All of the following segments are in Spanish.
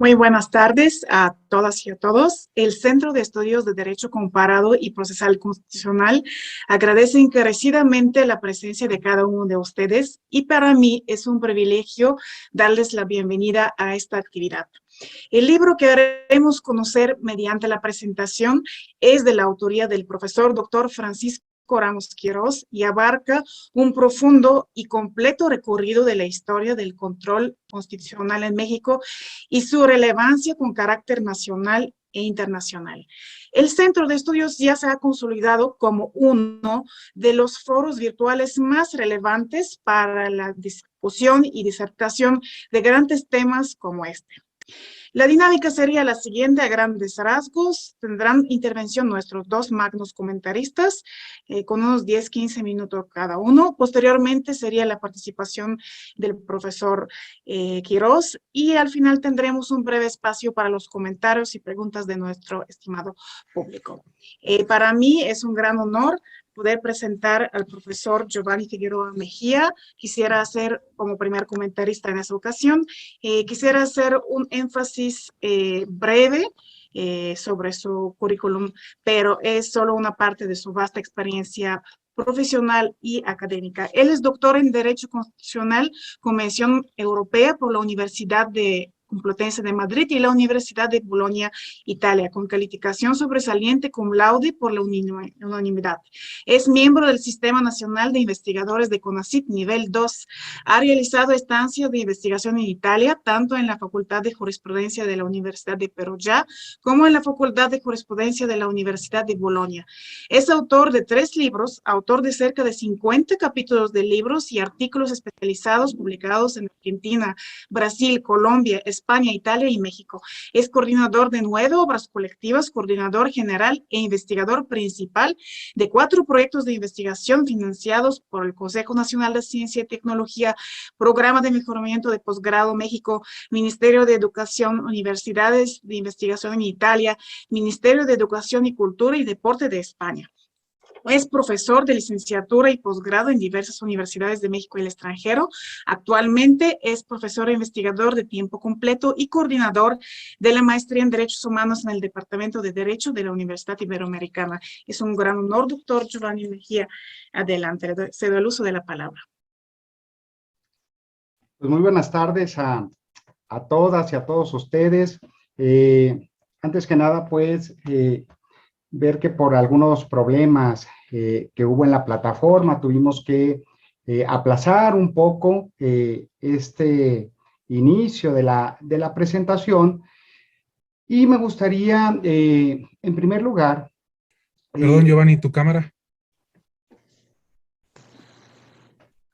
Muy buenas tardes a todas y a todos. El Centro de Estudios de Derecho Comparado y Procesal Constitucional agradece encarecidamente la presencia de cada uno de ustedes y para mí es un privilegio darles la bienvenida a esta actividad. El libro que haremos conocer mediante la presentación es de la autoría del profesor Dr. Francisco Ramos Quirós y abarca un profundo y completo recorrido de la historia del control constitucional en México y su relevancia con carácter nacional e internacional. El Centro de Estudios ya se ha consolidado como uno de los foros virtuales más relevantes para la discusión y disertación de grandes temas como este. La dinámica sería la siguiente a grandes rasgos. Tendrán intervención nuestros dos magnos comentaristas con unos 10-15 minutos cada uno. Posteriormente sería la participación del profesor Quirós y al final tendremos un breve espacio para los comentarios y preguntas de nuestro estimado público. Para mí es un gran honor poder presentar al profesor Giovanni Figueroa Mejía. Quisiera hacer como primer comentarista en esa ocasión, quisiera hacer un énfasis breve sobre su currículum, pero es solo una parte de su vasta experiencia profesional y académica. Él es doctor en Derecho Constitucional con mención europea por la Universidad Complutense de Madrid y la Universidad de Bolonia, Italia, con calificación sobresaliente cum laude por la unanimidad. Es miembro del Sistema Nacional de Investigadores de CONACYT nivel 2. Ha realizado estancias de investigación en Italia, tanto en la Facultad de Jurisprudencia de la Universidad de Perugia, como en la Facultad de Jurisprudencia de la Universidad de Bolonia. Es autor de 3 libros, autor de cerca de 50 capítulos de libros y artículos especializados publicados en Argentina, Brasil, Colombia, España, Italia y México. Es coordinador de 9 obras colectivas, coordinador general e investigador principal de 4 proyectos de investigación financiados por el Consejo Nacional de Ciencia y Tecnología, Programa de Mejoramiento de Posgrado México, Ministerio de Educación, Universidades de Investigación en Italia, Ministerio de Educación y Cultura y Deporte de España. Es profesor de licenciatura y posgrado en diversas universidades de México y el extranjero. Actualmente es profesor e investigador de tiempo completo y coordinador de la maestría en Derechos Humanos en el Departamento de Derecho de la Universidad Iberoamericana. Es un gran honor, doctor Giovanni Mejía. Adelante, cedo el uso de la palabra. Pues muy buenas tardes a todas y a todos ustedes. Antes que nada, pues, ver que por algunos problemas que hubo en la plataforma tuvimos que aplazar un poco este inicio de la presentación y me gustaría en primer lugar Perdón, Giovanni, ¿tu cámara?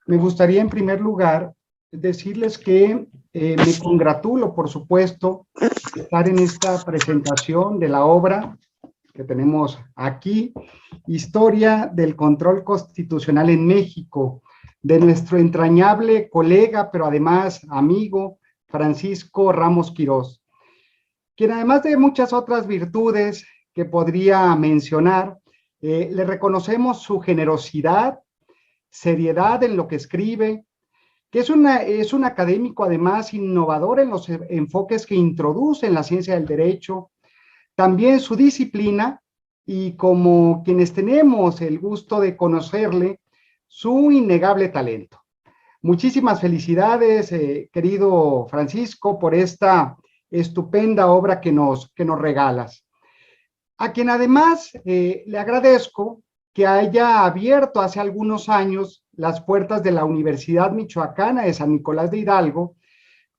Me gustaría en primer lugar decirles que me congratulo, por supuesto, de estar en esta presentación de la obra que tenemos aquí, Historia del Control Constitucional en México, de nuestro entrañable colega, pero además amigo, Francisco Ramos Quirós, quien además de muchas otras virtudes que podría mencionar, le reconocemos su generosidad, seriedad en lo que escribe, que es un académico además innovador en los enfoques que introduce en la ciencia del derecho, también su disciplina y como quienes tenemos el gusto de conocerle, su innegable talento. Muchísimas felicidades, querido Francisco, por esta estupenda obra que nos regalas. A quien además le agradezco que haya abierto hace algunos años las puertas de la Universidad Michoacana de San Nicolás de Hidalgo,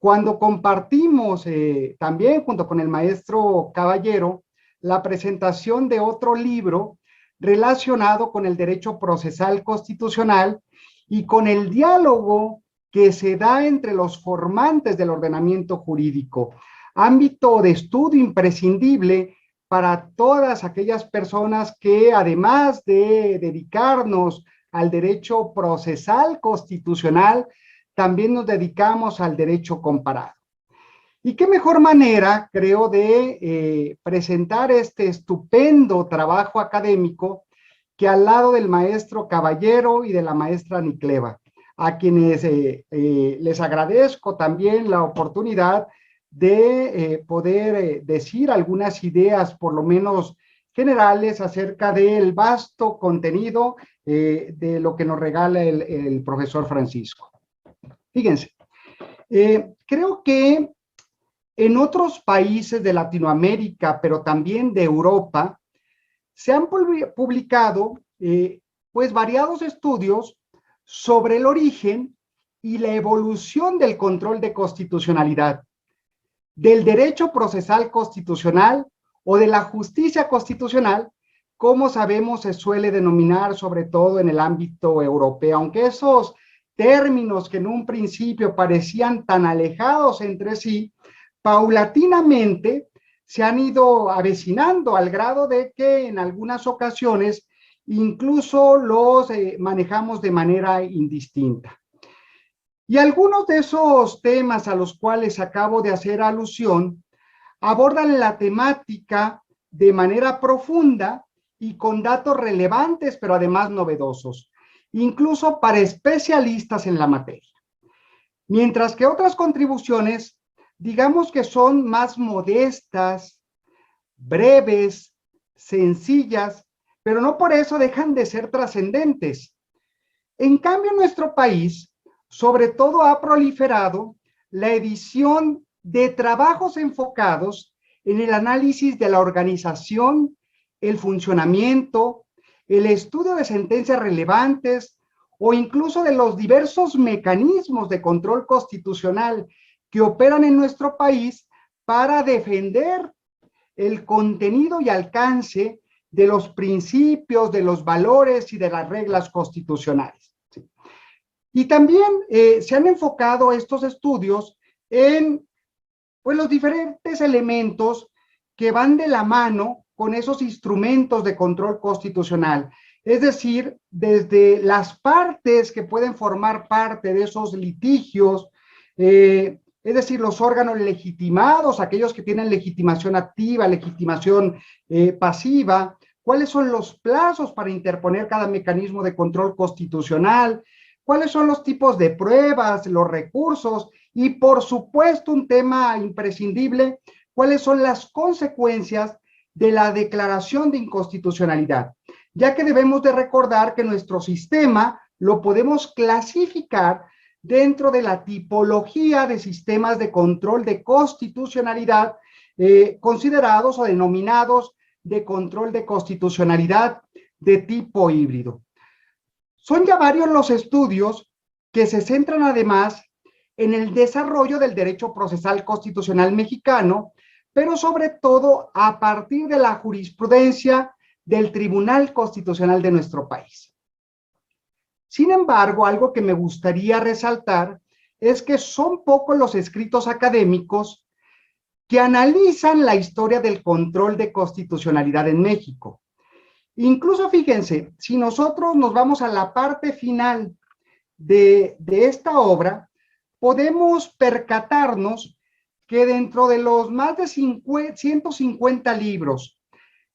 cuando compartimos también junto con el maestro Caballero la presentación de otro libro relacionado con el derecho procesal constitucional y con el diálogo que se da entre los formantes del ordenamiento jurídico, ámbito de estudio imprescindible para todas aquellas personas que además de dedicarnos al derecho procesal constitucional, también nos dedicamos al derecho comparado. Y qué mejor manera, creo, de presentar este estupendo trabajo académico que al lado del maestro Caballero y de la maestra Nicleva, a quienes les agradezco también la oportunidad de poder decir algunas ideas, por lo menos generales, acerca del vasto contenido de lo que nos regala el profesor Francisco. Fíjense, creo que en otros países de Latinoamérica, pero también de Europa, se han publicado pues variados estudios sobre el origen y la evolución del control de constitucionalidad, del derecho procesal constitucional o de la justicia constitucional, como sabemos se suele denominar sobre todo en el ámbito europeo, aunque esos términos que en un principio parecían tan alejados entre sí, paulatinamente se han ido avecinando al grado de que en algunas ocasiones incluso los manejamos de manera indistinta. Y algunos de esos temas a los cuales acabo de hacer alusión abordan la temática de manera profunda y con datos relevantes, pero además novedosos, incluso para especialistas en la materia. Mientras que otras contribuciones, digamos que son más modestas, breves, sencillas, pero no por eso dejan de ser trascendentes. En cambio, en nuestro país, sobre todo ha proliferado la edición de trabajos enfocados en el análisis de la organización, el funcionamiento, el estudio de sentencias relevantes o incluso de los diversos mecanismos de control constitucional que operan en nuestro país para defender el contenido y alcance de los principios, de los valores y de las reglas constitucionales. ¿Sí? Y también se han enfocado estos estudios en pues, los diferentes elementos que van de la mano con esos instrumentos de control constitucional. Es decir, desde las partes que pueden formar parte de esos litigios, es decir, los órganos legitimados, aquellos que tienen legitimación activa, legitimación pasiva, cuáles son los plazos para interponer cada mecanismo de control constitucional, cuáles son los tipos de pruebas, los recursos y, por supuesto, un tema imprescindible, cuáles son las consecuencias de la declaración de inconstitucionalidad, ya que debemos de recordar que nuestro sistema lo podemos clasificar dentro de la tipología de sistemas de control de constitucionalidad considerados o denominados de control de constitucionalidad de tipo híbrido. Son ya varios los estudios que se centran además en el desarrollo del derecho procesal constitucional mexicano, pero sobre todo a partir de la jurisprudencia del Tribunal Constitucional de nuestro país. Sin embargo, algo que me gustaría resaltar es que son pocos los escritos académicos que analizan la historia del control de constitucionalidad en México. Incluso, fíjense, si nosotros nos vamos a la parte final de esta obra, podemos percatarnos que dentro de los más de 150 libros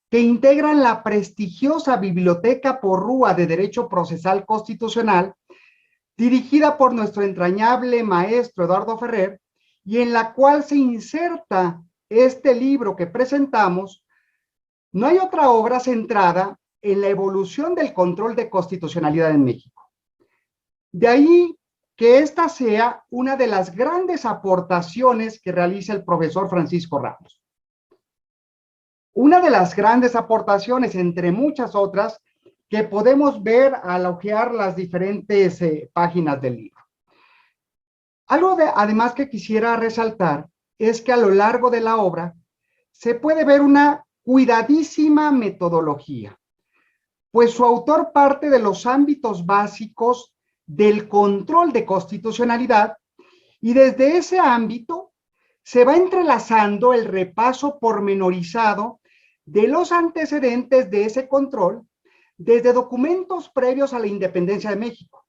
que integran la prestigiosa Biblioteca Porrúa de Derecho Procesal Constitucional, dirigida por nuestro entrañable maestro Eduardo Ferrer, y en la cual se inserta este libro que presentamos, no hay otra obra centrada en la evolución del control de constitucionalidad en México. De ahí que esta sea una de las grandes aportaciones que realiza el profesor Francisco Ramos. Una de las grandes aportaciones, entre muchas otras, que podemos ver al hojear las diferentes páginas del libro. Algo además que quisiera resaltar es que a lo largo de la obra se puede ver una cuidadísima metodología, pues su autor parte de los ámbitos básicos del control de constitucionalidad y desde ese ámbito se va entrelazando el repaso pormenorizado de los antecedentes de ese control desde documentos previos a la independencia de México,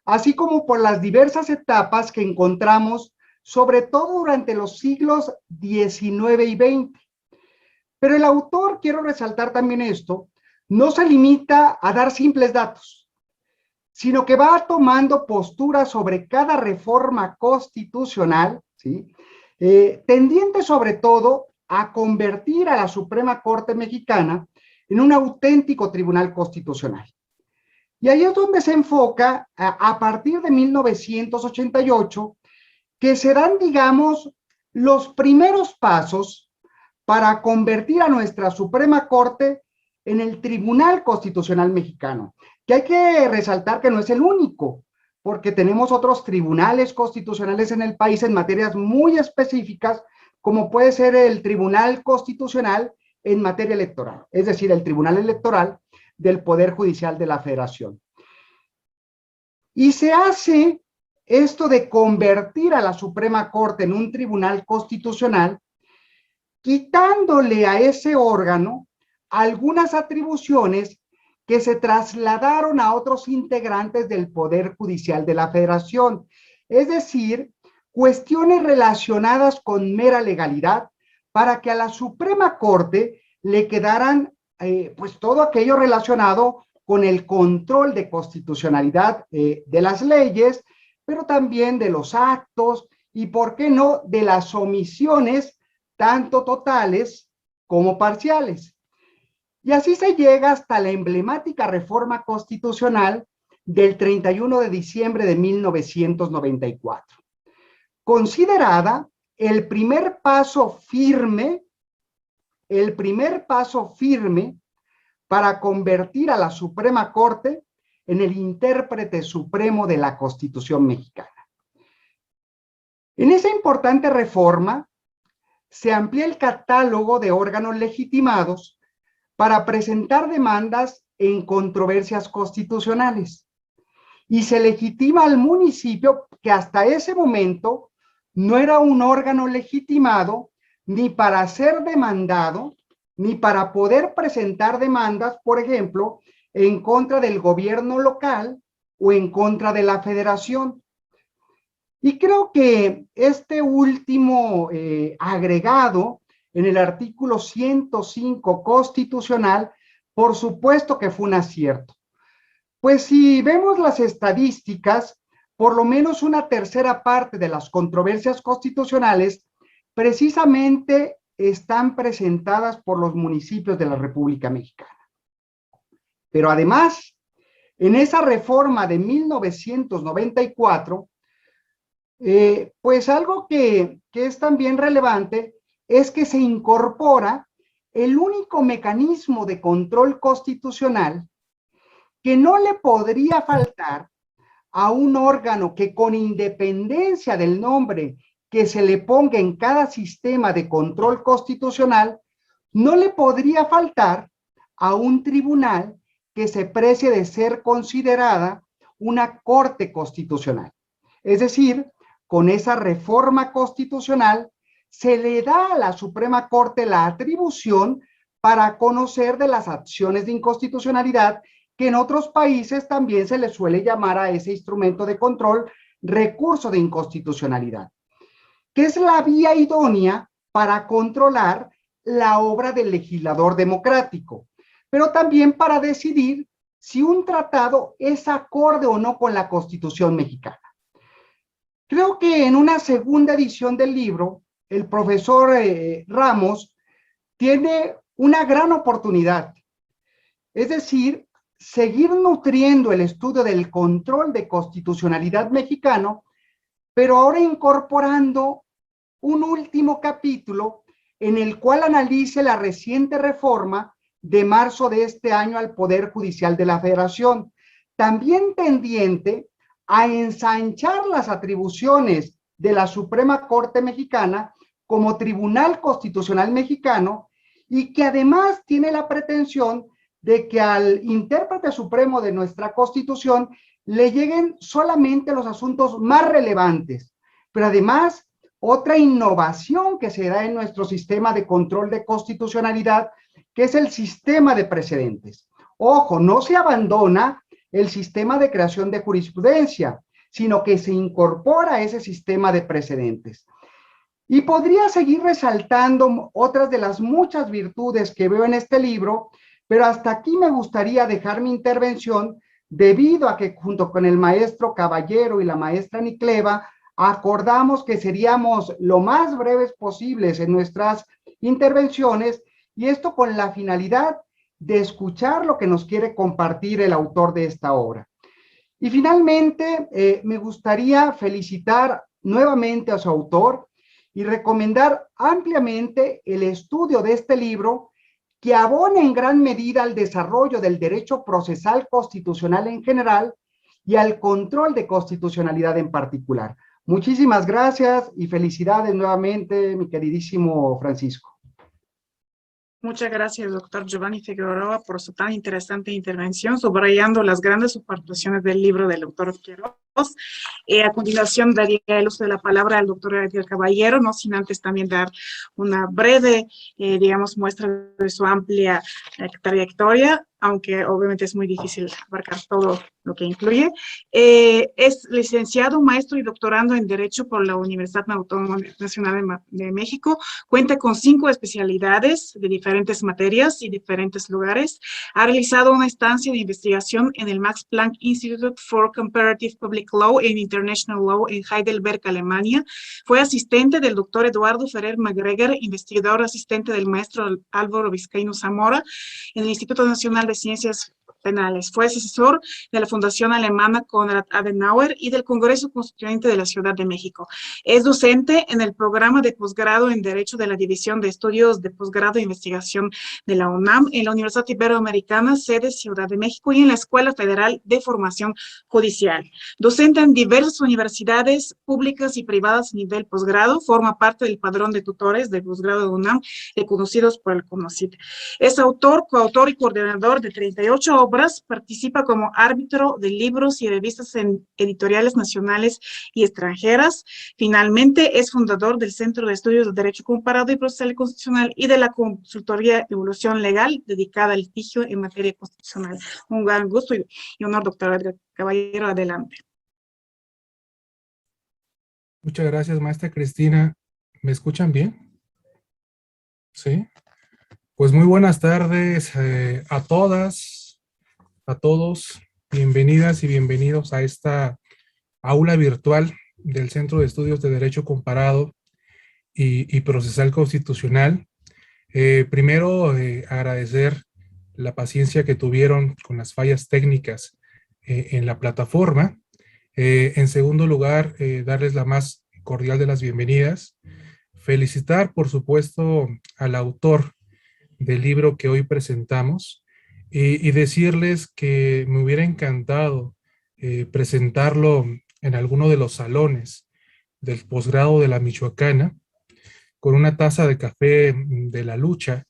así como por las diversas etapas que encontramos, sobre todo durante los siglos XIX y XX. Pero el autor, quiero resaltar también esto, no se limita a dar simples datos, sino que va tomando posturas sobre cada reforma constitucional, ¿sí? tendiente sobre todo a convertir a la Suprema Corte Mexicana en un auténtico tribunal constitucional. Y ahí es donde se enfoca a partir de 1988, que serán, digamos, los primeros pasos para convertir a nuestra Suprema Corte en el Tribunal Constitucional Mexicano, que hay que resaltar que no es el único, porque tenemos otros tribunales constitucionales en el país en materias muy específicas, como puede ser el Tribunal Constitucional en materia electoral, es decir, el Tribunal Electoral del Poder Judicial de la Federación. Y se hace esto de convertir a la Suprema Corte en un tribunal constitucional, quitándole a ese órgano algunas atribuciones que se trasladaron a otros integrantes del Poder Judicial de la Federación. Es decir, cuestiones relacionadas con mera legalidad para que a la Suprema Corte le quedaran pues todo aquello relacionado con el control de constitucionalidad de las leyes, pero también de los actos y, ¿por qué no?, de las omisiones, tanto totales como parciales. Y así se llega hasta la emblemática reforma constitucional del 31 de diciembre de 1994, considerada el primer paso firme para convertir a la Suprema Corte en el intérprete supremo de la Constitución mexicana. En esa importante reforma se amplía el catálogo de órganos legitimados para presentar demandas en controversias constitucionales y se legitima al municipio, que hasta ese momento no era un órgano legitimado ni para ser demandado, ni para poder presentar demandas, por ejemplo, en contra del gobierno local o en contra de la federación. Y creo que este último agregado en el artículo 105 constitucional, por supuesto que fue un acierto. Pues si vemos las estadísticas, por lo menos una tercera parte de las controversias constitucionales precisamente están presentadas por los municipios de la República Mexicana. Pero además, en esa reforma de 1994, pues algo que es también relevante es que se incorpora el único mecanismo de control constitucional que no le podría faltar a un órgano que, con independencia del nombre que se le ponga en cada sistema de control constitucional, no le podría faltar a un tribunal que se precie de ser considerada una corte constitucional. Es decir, con esa reforma constitucional se le da a la Suprema Corte la atribución para conocer de las acciones de inconstitucionalidad, que en otros países también se le suele llamar a ese instrumento de control recurso de inconstitucionalidad, que es la vía idónea para controlar la obra del legislador democrático, pero también para decidir si un tratado es acorde o no con la Constitución mexicana. Creo que en una segunda edición del libro, el profesor Ramos tiene una gran oportunidad, es decir, seguir nutriendo el estudio del control de constitucionalidad mexicano, pero ahora incorporando un último capítulo en el cual analice la reciente reforma de marzo de este año al Poder Judicial de la Federación, también tendiente a ensanchar las atribuciones de la Suprema Corte Mexicana como Tribunal Constitucional Mexicano, y que además tiene la pretensión de que al intérprete supremo de nuestra Constitución le lleguen solamente los asuntos más relevantes, pero además otra innovación que se da en nuestro sistema de control de constitucionalidad, que es el sistema de precedentes. Ojo, no se abandona el sistema de creación de jurisprudencia, sino que se incorpora ese sistema de precedentes. Y podría seguir resaltando otras de las muchas virtudes que veo en este libro, pero hasta aquí me gustaría dejar mi intervención, debido a que junto con el maestro Caballero y la maestra Nicleva acordamos que seríamos lo más breves posibles en nuestras intervenciones, y esto con la finalidad de escuchar lo que nos quiere compartir el autor de esta obra. Y finalmente, me gustaría felicitar nuevamente a su autor y recomendar ampliamente el estudio de este libro, que abona en gran medida al desarrollo del derecho procesal constitucional en general y al control de constitucionalidad en particular. Muchísimas gracias y felicidades nuevamente, mi queridísimo Francisco. Muchas gracias, doctor Giovanni Figueroa, por su tan interesante intervención, subrayando las grandes aportaciones del libro del doctor Quiroz. A continuación, daría el uso de la palabra al doctor Edgar Caballero, no sin antes también dar una breve, digamos, muestra de su amplia trayectoria, aunque obviamente es muy difícil abarcar todo lo que incluye. Es licenciado, maestro y doctorando en Derecho por la Universidad Autónoma Nacional de México. Cuenta con 5 especialidades de diferentes materias y diferentes lugares. Ha realizado una estancia de investigación en el Max Planck Institute for Comparative Public Law and International Law en Heidelberg, Alemania. Fue asistente del doctor Eduardo Ferrer MacGregor, investigador asistente del maestro Álvaro Vizcaíno Zamora en el Instituto Nacional de Ciencias Penales. Fue asesor de la Fundación Alemana Konrad Adenauer y del Congreso Constituyente de la Ciudad de México. Es docente en el programa de posgrado en Derecho de la División de Estudios de Posgrado e Investigación de la UNAM, en la Universidad Iberoamericana, sede Ciudad de México, y en la Escuela Federal de Formación Judicial. Docente en diversas universidades públicas y privadas a nivel posgrado, forma parte del padrón de tutores de posgrado de UNAM, reconocidos por el CONACYT. Es autor, coautor y coordinador de 38 obras, participa como árbitro de libros y revistas en editoriales nacionales y extranjeras. Finalmente, es fundador del Centro de Estudios de Derecho Comparado y Procesal Constitucional y de la consultoría Evolución Legal, dedicada al litigio en materia constitucional. Un gran gusto y honor, doctor Edgar Caballero. Adelante. Muchas gracias, maestra Cristina. ¿Me escuchan bien? Sí. Pues muy buenas tardes a todas, a todos. Bienvenidas y bienvenidos a esta aula virtual del Centro de Estudios de Derecho Comparado y Procesal Constitucional. Primero, agradecer la paciencia que tuvieron con las fallas técnicas en la plataforma. En segundo lugar, darles la más cordial de las bienvenidas. Felicitar, por supuesto, al autor del libro que hoy presentamos y decirles que me hubiera encantado presentarlo en alguno de los salones del posgrado de la Michoacana, con una taza de café de la lucha,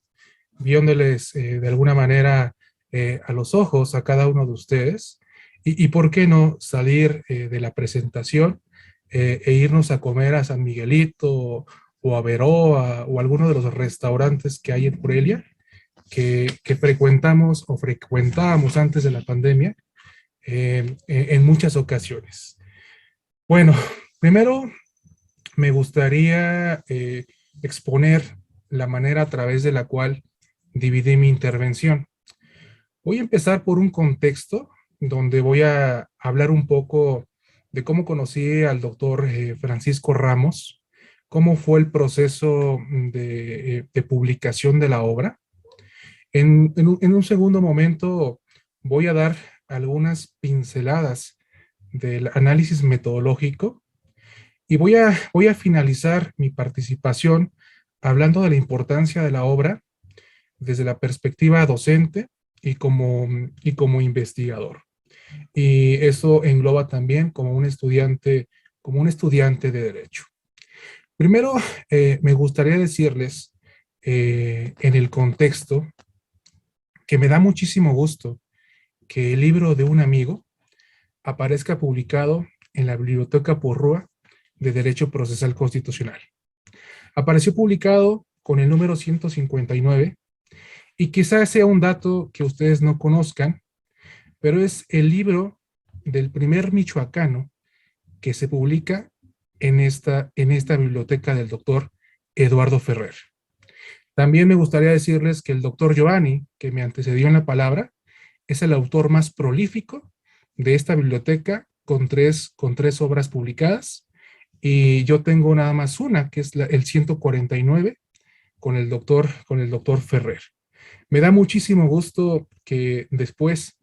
viéndoles de alguna manera a los ojos a cada uno de ustedes, y por qué no salir de la presentación e irnos a comer a San Miguelito o a Veroa o alguno de los restaurantes que hay en Morelia, que frecuentamos o frecuentábamos antes de la pandemia en muchas ocasiones. Bueno, primero me gustaría exponer la manera a través de la cual dividí mi intervención. Voy a empezar por un contexto donde voy a hablar un poco de cómo conocí al doctor Francisco Ramos, cómo fue el proceso de publicación de la obra. En un segundo momento voy a dar algunas pinceladas del análisis metodológico y voy a finalizar mi participación hablando de la importancia de la obra desde la perspectiva docente y como investigador. Y eso engloba también como un estudiante de Derecho. Primero, me gustaría decirles en el contexto que me da muchísimo gusto que el libro de un amigo aparezca publicado en la Biblioteca Porrúa de Derecho Procesal Constitucional. Apareció publicado con el número 159 y quizás sea un dato que ustedes no conozcan, pero es el libro del primer michoacano que se publica en esta biblioteca del doctor Eduardo Ferrer. También me gustaría decirles que el doctor Giovanni, que me antecedió en la palabra, es el autor más prolífico de esta biblioteca con tres obras publicadas y yo tengo nada más una, que es el 149, con el doctor Ferrer. Me da muchísimo gusto que después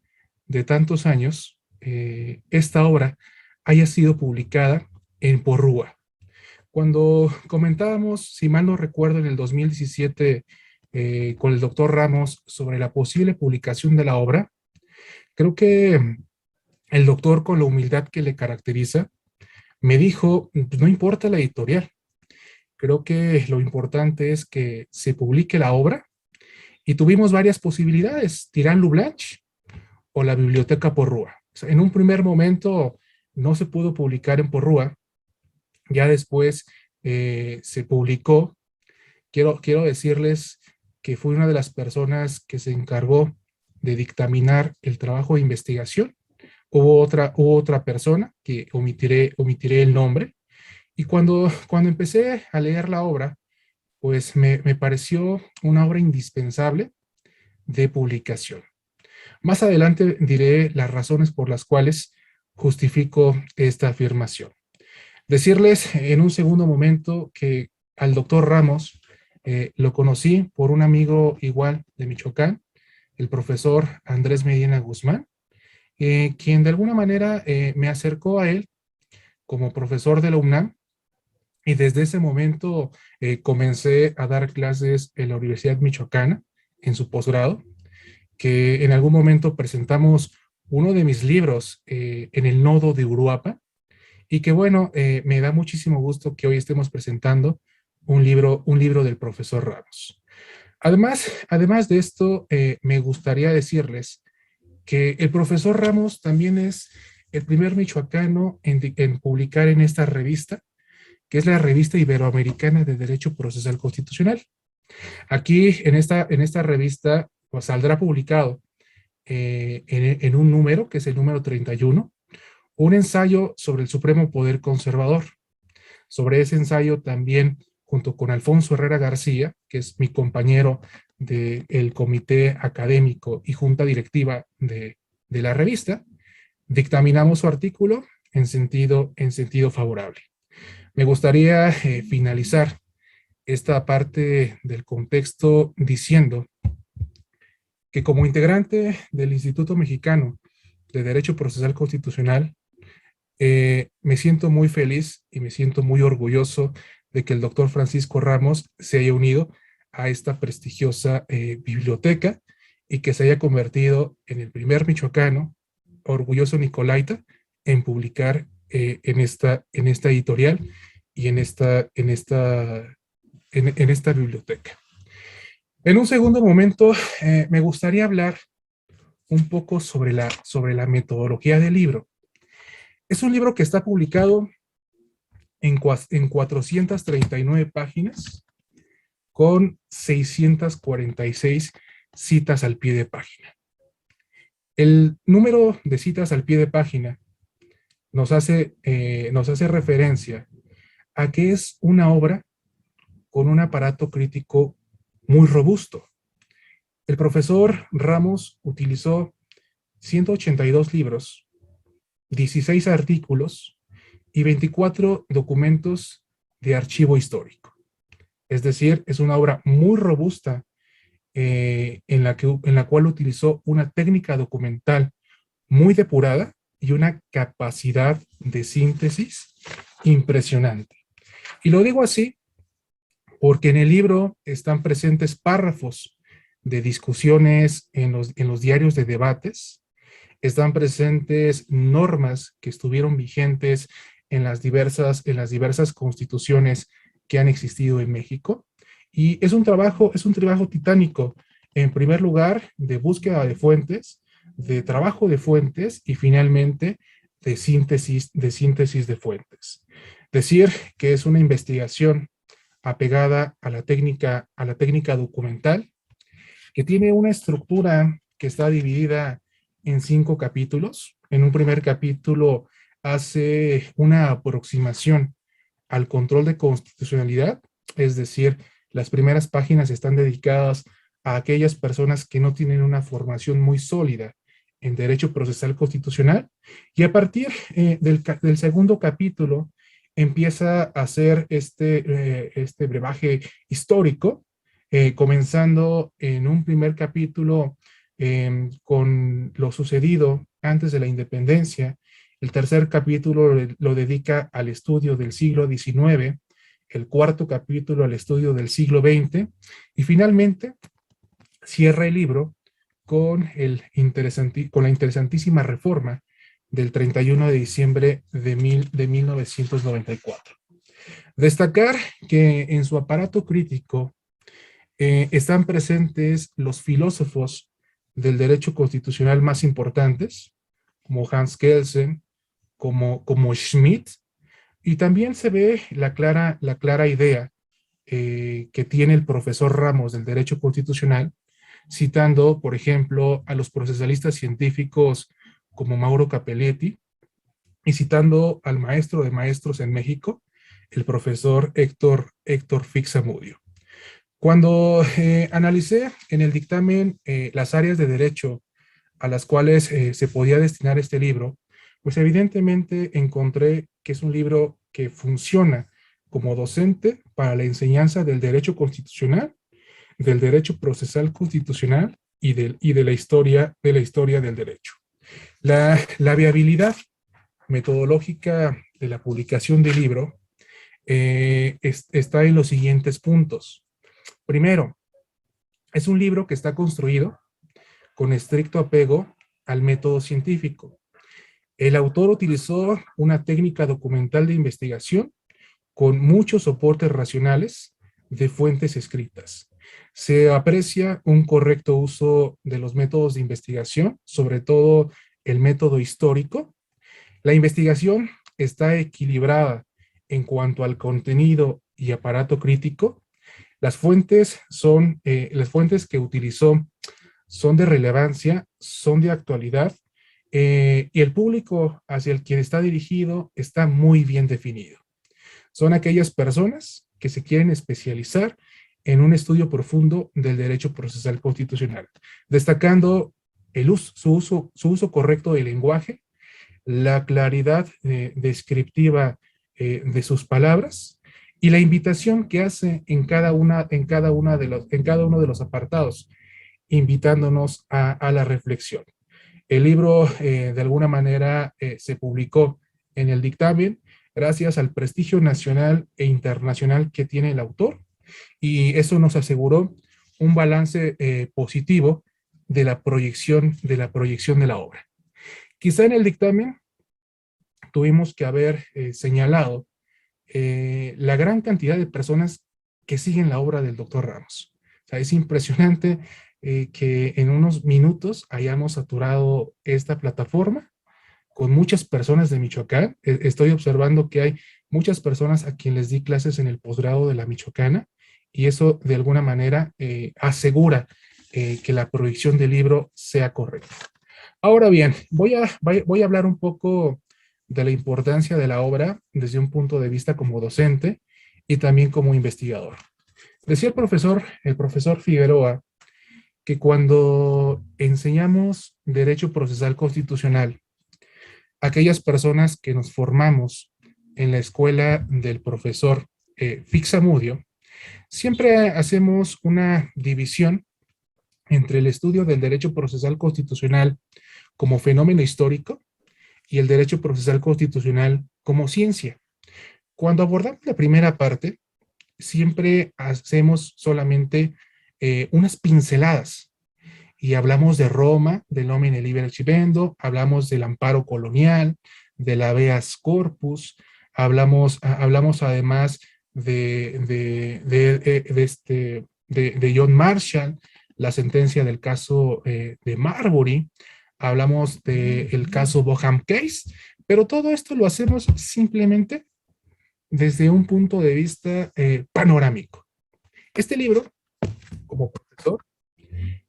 de tantos años, esta obra haya sido publicada en Porrúa. Cuando comentábamos, si mal no recuerdo, en el 2017 con el doctor Ramos sobre la posible publicación de la obra, creo que el doctor, con la humildad que le caracteriza, me dijo, pues no importa la editorial, creo que lo importante es que se publique la obra, y tuvimos varias posibilidades, Tirán Lublanch o la Biblioteca Porrúa. O sea, en un primer momento no se pudo publicar en Porrúa, ya después se publicó. Quiero decirles que fui una de las personas que se encargó de dictaminar el trabajo de investigación. Hubo otra persona que omitiré el nombre, y cuando empecé a leer la obra, pues me pareció una obra indispensable de publicación. Más adelante diré las razones por las cuales justifico esta afirmación. Decirles en un segundo momento que al doctor Ramos lo conocí por un amigo igual de Michoacán, el profesor Andrés Medina Guzmán, quien de alguna manera me acercó a él como profesor de la UNAM, y desde ese momento comencé a dar clases en la Universidad Michoacana en su posgrado, que en algún momento presentamos uno de mis libros en el nodo de Uruapa, y que bueno, me da muchísimo gusto que hoy estemos presentando un libro del profesor Ramos. Además de esto, me gustaría decirles que el profesor Ramos también es el primer michoacano en publicar en esta revista, que es la Revista Iberoamericana de Derecho Procesal Constitucional. Aquí, en esta revista, pues, saldrá publicado en un número, que es el número 31, un ensayo sobre el Supremo Poder Conservador. Sobre ese ensayo también, junto con Alfonso Herrera García, que es mi compañero del comité académico y junta directiva de la revista, dictaminamos su artículo en sentido favorable. Me gustaría finalizar esta parte del contexto diciendo que como integrante del Instituto Mexicano de Derecho Procesal Constitucional, me siento muy feliz y me siento muy orgulloso de que el doctor Francisco Ramos se haya unido a esta prestigiosa biblioteca, y que se haya convertido en el primer michoacano, orgulloso nicolaita, en publicar en esta editorial y en esta biblioteca. En un segundo momento, me gustaría hablar un poco sobre la metodología del libro. Es un libro que está publicado en 439 páginas, con 646 citas al pie de página. El número de citas al pie de página nos hace referencia a que es una obra con un aparato crítico muy robusto. El profesor Ramos utilizó 182 libros, 16 artículos y 24 documentos de archivo histórico. Es decir, es una obra muy robusta en la cual utilizó una técnica documental muy depurada y una capacidad de síntesis impresionante. Y lo digo así porque en el libro están presentes párrafos de discusiones en los diarios de debates, están presentes normas que estuvieron vigentes en las diversas constituciones que han existido en México, y es un trabajo titánico, en primer lugar, de búsqueda de fuentes, de trabajo de fuentes, y finalmente de síntesis de fuentes. Decir que es una investigación apegada a la técnica documental, que tiene una estructura que está dividida en 5 capítulos. En un primer capítulo hace una aproximación al control de constitucionalidad, es decir, las primeras páginas están dedicadas a aquellas personas que no tienen una formación muy sólida en derecho procesal constitucional, y a partir del segundo capítulo empieza a hacer este brebaje histórico, comenzando en un primer capítulo con lo sucedido antes de la independencia. El tercer capítulo lo dedica al estudio del siglo XIX, el cuarto capítulo al estudio del siglo XX, y finalmente cierra el libro con la interesantísima reforma del 31 de diciembre de 1994. Destacar que en su aparato crítico están presentes los filósofos del derecho constitucional más importantes, como Hans Kelsen, como Schmidt, y también se ve la clara idea que tiene el profesor Ramos del derecho constitucional, citando, por ejemplo, a los procesalistas científicos como Mauro Capelletti, y citando al maestro de maestros en México, el profesor Héctor Fixamudio. Cuando analicé en el dictamen las áreas de derecho a las cuales se podía destinar este libro, pues evidentemente encontré que es un libro que funciona como docente para la enseñanza del derecho constitucional, del derecho procesal constitucional y de la historia del derecho. La viabilidad metodológica de la publicación del libro está en los siguientes puntos. Primero, es un libro que está construido con estricto apego al método científico. El autor utilizó una técnica documental de investigación con muchos soportes racionales de fuentes escritas. Se aprecia un correcto uso de los métodos de investigación, sobre todo el método histórico. La investigación está equilibrada en cuanto al contenido y aparato crítico. Las fuentes que utilizó son de relevancia, son de actualidad, y el público hacia el quien está dirigido está muy bien definido. Son aquellas personas que se quieren especializar en un estudio profundo del derecho procesal constitucional, destacando su uso correcto del lenguaje, la claridad descriptiva de sus palabras y la invitación que hace en cada uno de los apartados, invitándonos a la reflexión. El libro, de alguna manera, se publicó en el dictamen gracias al prestigio nacional e internacional que tiene el autor, y eso nos aseguró un balance positivo de la proyección de la obra. Quizá en el dictamen tuvimos que haber señalado la gran cantidad de personas que siguen la obra del doctor Ramos. O sea, es impresionante que en unos minutos hayamos saturado esta plataforma con muchas personas de Michoacán. Estoy observando que hay muchas personas a quienes les di clases en el posgrado de la Michoacana, y eso de alguna manera asegura que la proyección del libro sea correcta. Ahora bien, voy a hablar un poco de la importancia de la obra desde un punto de vista como docente y también como investigador. Decía el profesor Figueroa que cuando enseñamos derecho procesal constitucional, aquellas personas que nos formamos en la escuela del profesor Fixamudio, siempre hacemos una división entre el estudio del derecho procesal constitucional como fenómeno histórico y el derecho procesal constitucional como ciencia. Cuando abordamos la primera parte, siempre hacemos solamente unas pinceladas y hablamos de Roma, del nomine libera accidendo, hablamos del amparo colonial, del habeas corpus, hablamos además de John Marshall, la sentencia del caso de Marbury, hablamos del caso Boham Case, pero todo esto lo hacemos simplemente desde un punto de vista panorámico. Este libro, como profesor,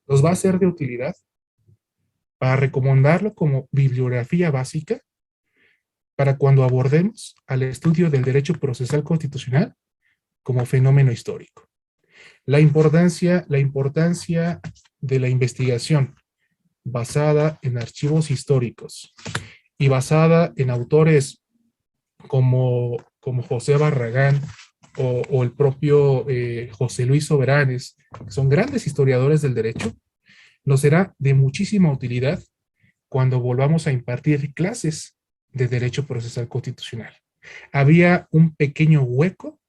nos va a ser de utilidad para recomendarlo como bibliografía básica para cuando abordemos al estudio del derecho procesal constitucional como fenómeno histórico. La importancia de la investigación basada en archivos históricos y basada en autores como como José Barragán o el propio José Luis Soberanes, que son grandes historiadores del derecho, nos será de muchísima utilidad cuando volvamos a impartir clases de Derecho Procesal Constitucional. Había un pequeño hueco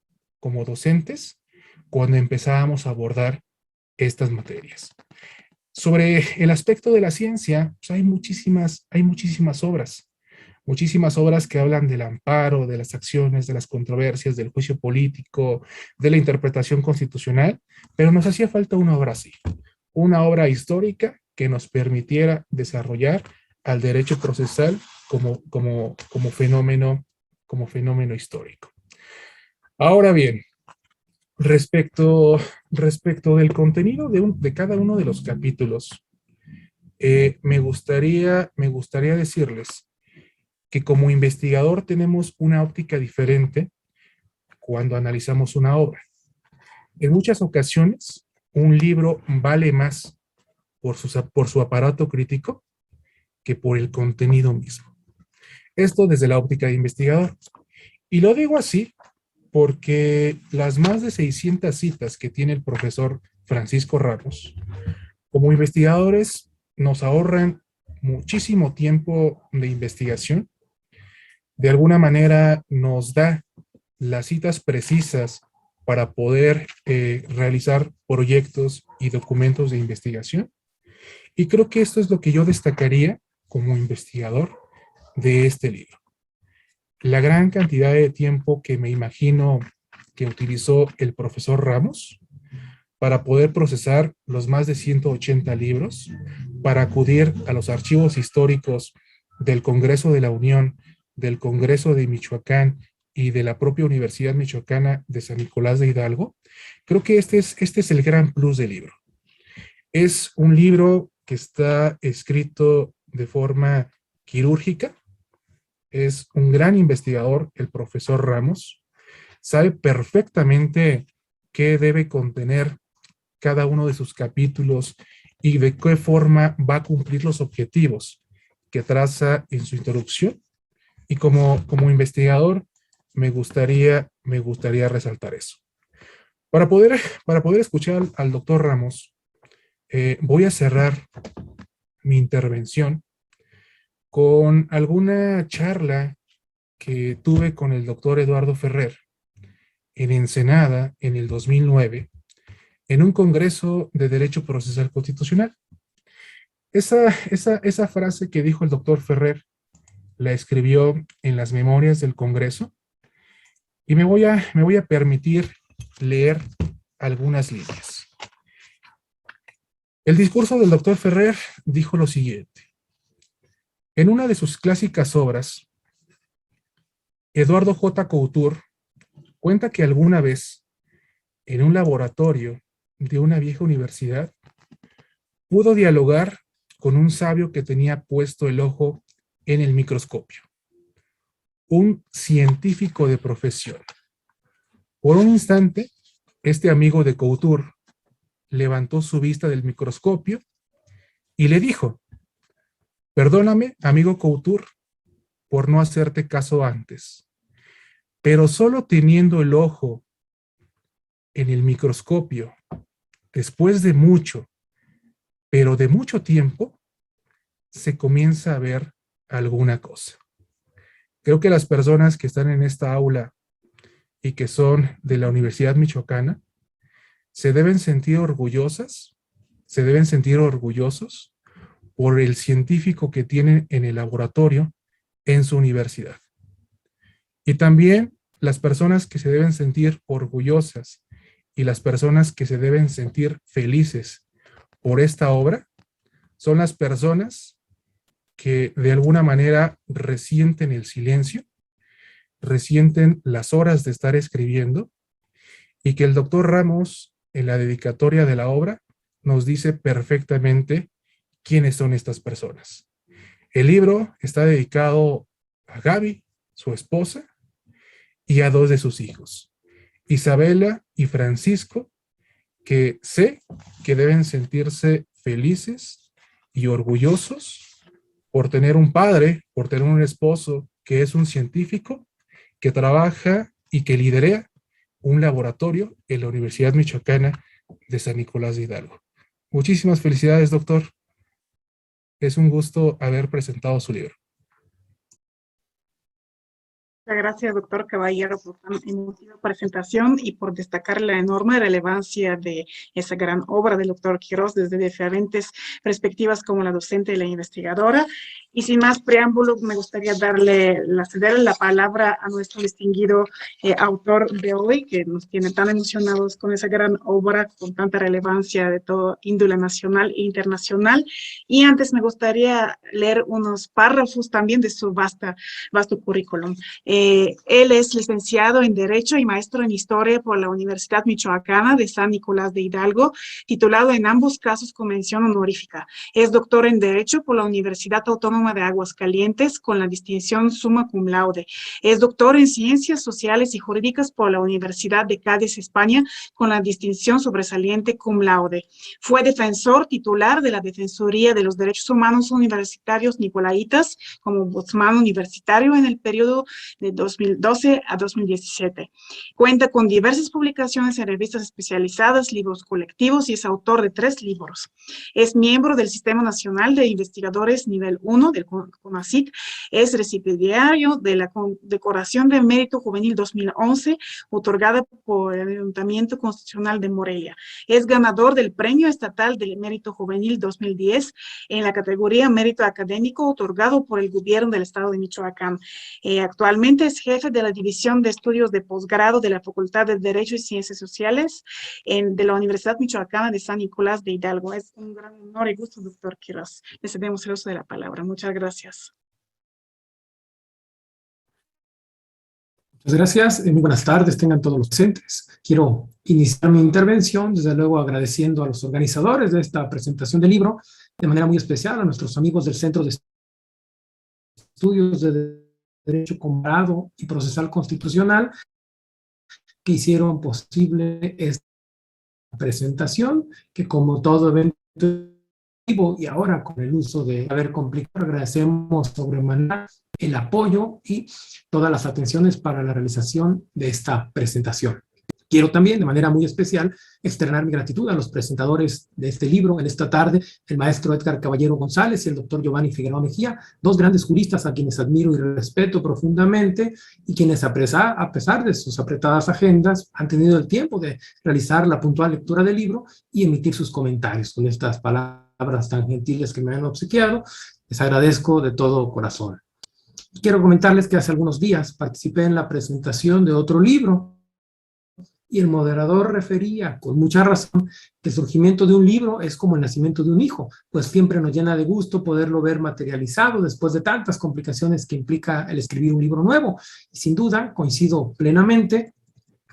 como docentes cuando empezábamos a abordar estas materias. Sobre el aspecto de la ciencia, pues hay muchísimas obras que hablan del amparo, de las acciones, de las controversias, del juicio político, de la interpretación constitucional, pero nos hacía falta una obra así, una obra histórica que nos permitiera desarrollar al derecho procesal como fenómeno histórico. Ahora bien, respecto del contenido de cada uno de los capítulos, me gustaría decirles que como investigador tenemos una óptica diferente cuando analizamos una obra. En muchas ocasiones, un libro vale más por su aparato crítico que por el contenido mismo. Esto desde la óptica de investigador. Y lo digo así porque las más de 600 citas que tiene el profesor Francisco Ramos, como investigadores, nos ahorran muchísimo tiempo de investigación. De alguna manera nos da las citas precisas para poder realizar proyectos y documentos de investigación. Y creo que esto es lo que yo destacaría como investigador de este libro. La gran cantidad de tiempo que me imagino que utilizó el profesor Ramos para poder procesar los más de 180 libros, para acudir a los archivos históricos del Congreso de la Unión, del Congreso de Michoacán y de la propia Universidad Michoacana de San Nicolás de Hidalgo. Creo que este es el gran plus del libro. Es un libro que está escrito de forma quirúrgica. Es un gran investigador, el profesor Ramos. Sabe perfectamente qué debe contener cada uno de sus capítulos y de qué forma va a cumplir los objetivos que traza en su introducción. Y como investigador, me gustaría resaltar eso. Para poder escuchar al doctor Ramos, voy a cerrar mi intervención con alguna charla que tuve con el doctor Eduardo Ferrer en Ensenada en el 2009, en un congreso de Derecho Procesal Constitucional. Esa frase que dijo el doctor Ferrer la escribió en las memorias del Congreso y me voy a permitir leer algunas líneas. El discurso del doctor Ferrer dijo lo siguiente. En una de sus clásicas obras, Eduardo J. Couture cuenta que alguna vez, en un laboratorio de una vieja universidad, pudo dialogar con un sabio que tenía puesto el ojo en el microscopio, un científico de profesión. Por un instante, este amigo de Couture levantó su vista del microscopio y le dijo: perdóname, amigo Couture, por no hacerte caso antes, pero solo teniendo el ojo en el microscopio, después de mucho, pero de mucho tiempo, se comienza a ver alguna cosa. Creo que las personas que están en esta aula y que son de la Universidad Michoacana se deben sentir orgullosos por el científico que tienen en el laboratorio en su universidad. Y también las personas que se deben sentir orgullosas y las personas que se deben sentir felices por esta obra son las personas que de alguna manera resienten el silencio, resienten las horas de estar escribiendo, y que el doctor Ramos, en la dedicatoria de la obra, nos dice perfectamente quiénes son estas personas. El libro está dedicado a Gaby, su esposa, y a 2 de sus hijos, Isabela y Francisco, que sé que deben sentirse felices y orgullosos por tener un padre, por tener un esposo que es un científico que trabaja y que lidera un laboratorio en la Universidad Michoacana de San Nicolás de Hidalgo. Muchísimas felicidades, doctor. Es un gusto haber presentado su libro. Muchas gracias, doctor Caballero, por tan emotiva presentación y por destacar la enorme relevancia de esa gran obra del doctor Quiroz desde diferentes perspectivas como la docente y la investigadora. Y sin más preámbulo, me gustaría cederle la palabra a nuestro distinguido autor de hoy, que nos tiene tan emocionados con esa gran obra, con tanta relevancia de todo índole nacional e internacional. Y antes me gustaría leer unos párrafos también de su vasto currículum. Él es licenciado en Derecho y maestro en Historia por la Universidad Michoacana de San Nicolás de Hidalgo, titulado en ambos casos con mención honorífica. Es doctor en Derecho por la Universidad Autónoma de Aguascalientes con la distinción summa cum laude. Es doctor en Ciencias Sociales y Jurídicas por la Universidad de Cádiz, España, con la distinción sobresaliente cum laude. Fue defensor titular de la Defensoría de los Derechos Humanos Universitarios Nicolaitas como ombudsman universitario en el periodo de 2012 a 2017. Cuenta con diversas publicaciones en revistas especializadas, libros colectivos y es autor de 3 libros. Es miembro del Sistema Nacional de Investigadores Nivel 1 del CONACYT. Es recipiendario de la Condecoración de Mérito Juvenil 2011, otorgada por el Ayuntamiento Constitucional de Morelia. Es ganador del Premio Estatal del Mérito Juvenil 2010 en la categoría Mérito Académico, otorgado por el Gobierno del Estado de Michoacán. Actualmente es jefe de la División de Estudios de Posgrado de la Facultad de Derecho y Ciencias Sociales de la Universidad Michoacana de San Nicolás de Hidalgo. Es un gran honor y gusto, doctor Quiroz. Le cedemos el uso de la palabra. Muchas gracias. Muchas gracias. Muy buenas tardes, tengan todos los presentes. Quiero iniciar mi intervención, desde luego agradeciendo a los organizadores de esta presentación del libro, de manera muy especial a nuestros amigos del Centro de Estudios de Derecho Comparado y Procesal Constitucional, que hicieron posible esta presentación, que como todo evento y ahora con el uso de haber complicado, agradecemos sobremanera el apoyo y todas las atenciones para la realización de esta presentación. Quiero también, de manera muy especial, externar mi gratitud a los presentadores de este libro en esta tarde, el maestro Edgar Caballero González y el doctor Giovanni Figueroa Mejía, 2 grandes juristas a quienes admiro y respeto profundamente y quienes, a pesar de sus apretadas agendas, han tenido el tiempo de realizar la puntual lectura del libro y emitir sus comentarios. Con estas palabras tan gentiles que me han obsequiado, les agradezco de todo corazón. Quiero comentarles que hace algunos días participé en la presentación de otro libro, y el moderador refería con mucha razón que el surgimiento de un libro es como el nacimiento de un hijo, pues siempre nos llena de gusto poderlo ver materializado después de tantas complicaciones que implica el escribir un libro nuevo. Y sin duda, coincido plenamente,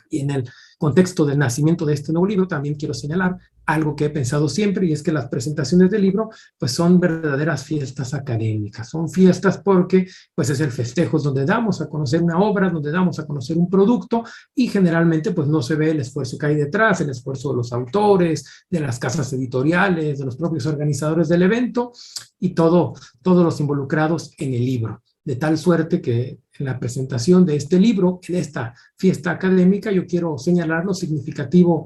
y en el contexto del nacimiento de este nuevo libro también quiero señalar algo que he pensado siempre, y es que las presentaciones del libro pues son verdaderas fiestas académicas, son fiestas porque pues es el festejo, es donde damos a conocer una obra, donde damos a conocer un producto, y generalmente pues no se ve el esfuerzo que hay detrás, el esfuerzo de los autores, de las casas editoriales, de los propios organizadores del evento, y todos los involucrados en el libro. De tal suerte que en la presentación de este libro, en esta fiesta académica, yo quiero señalar lo significativo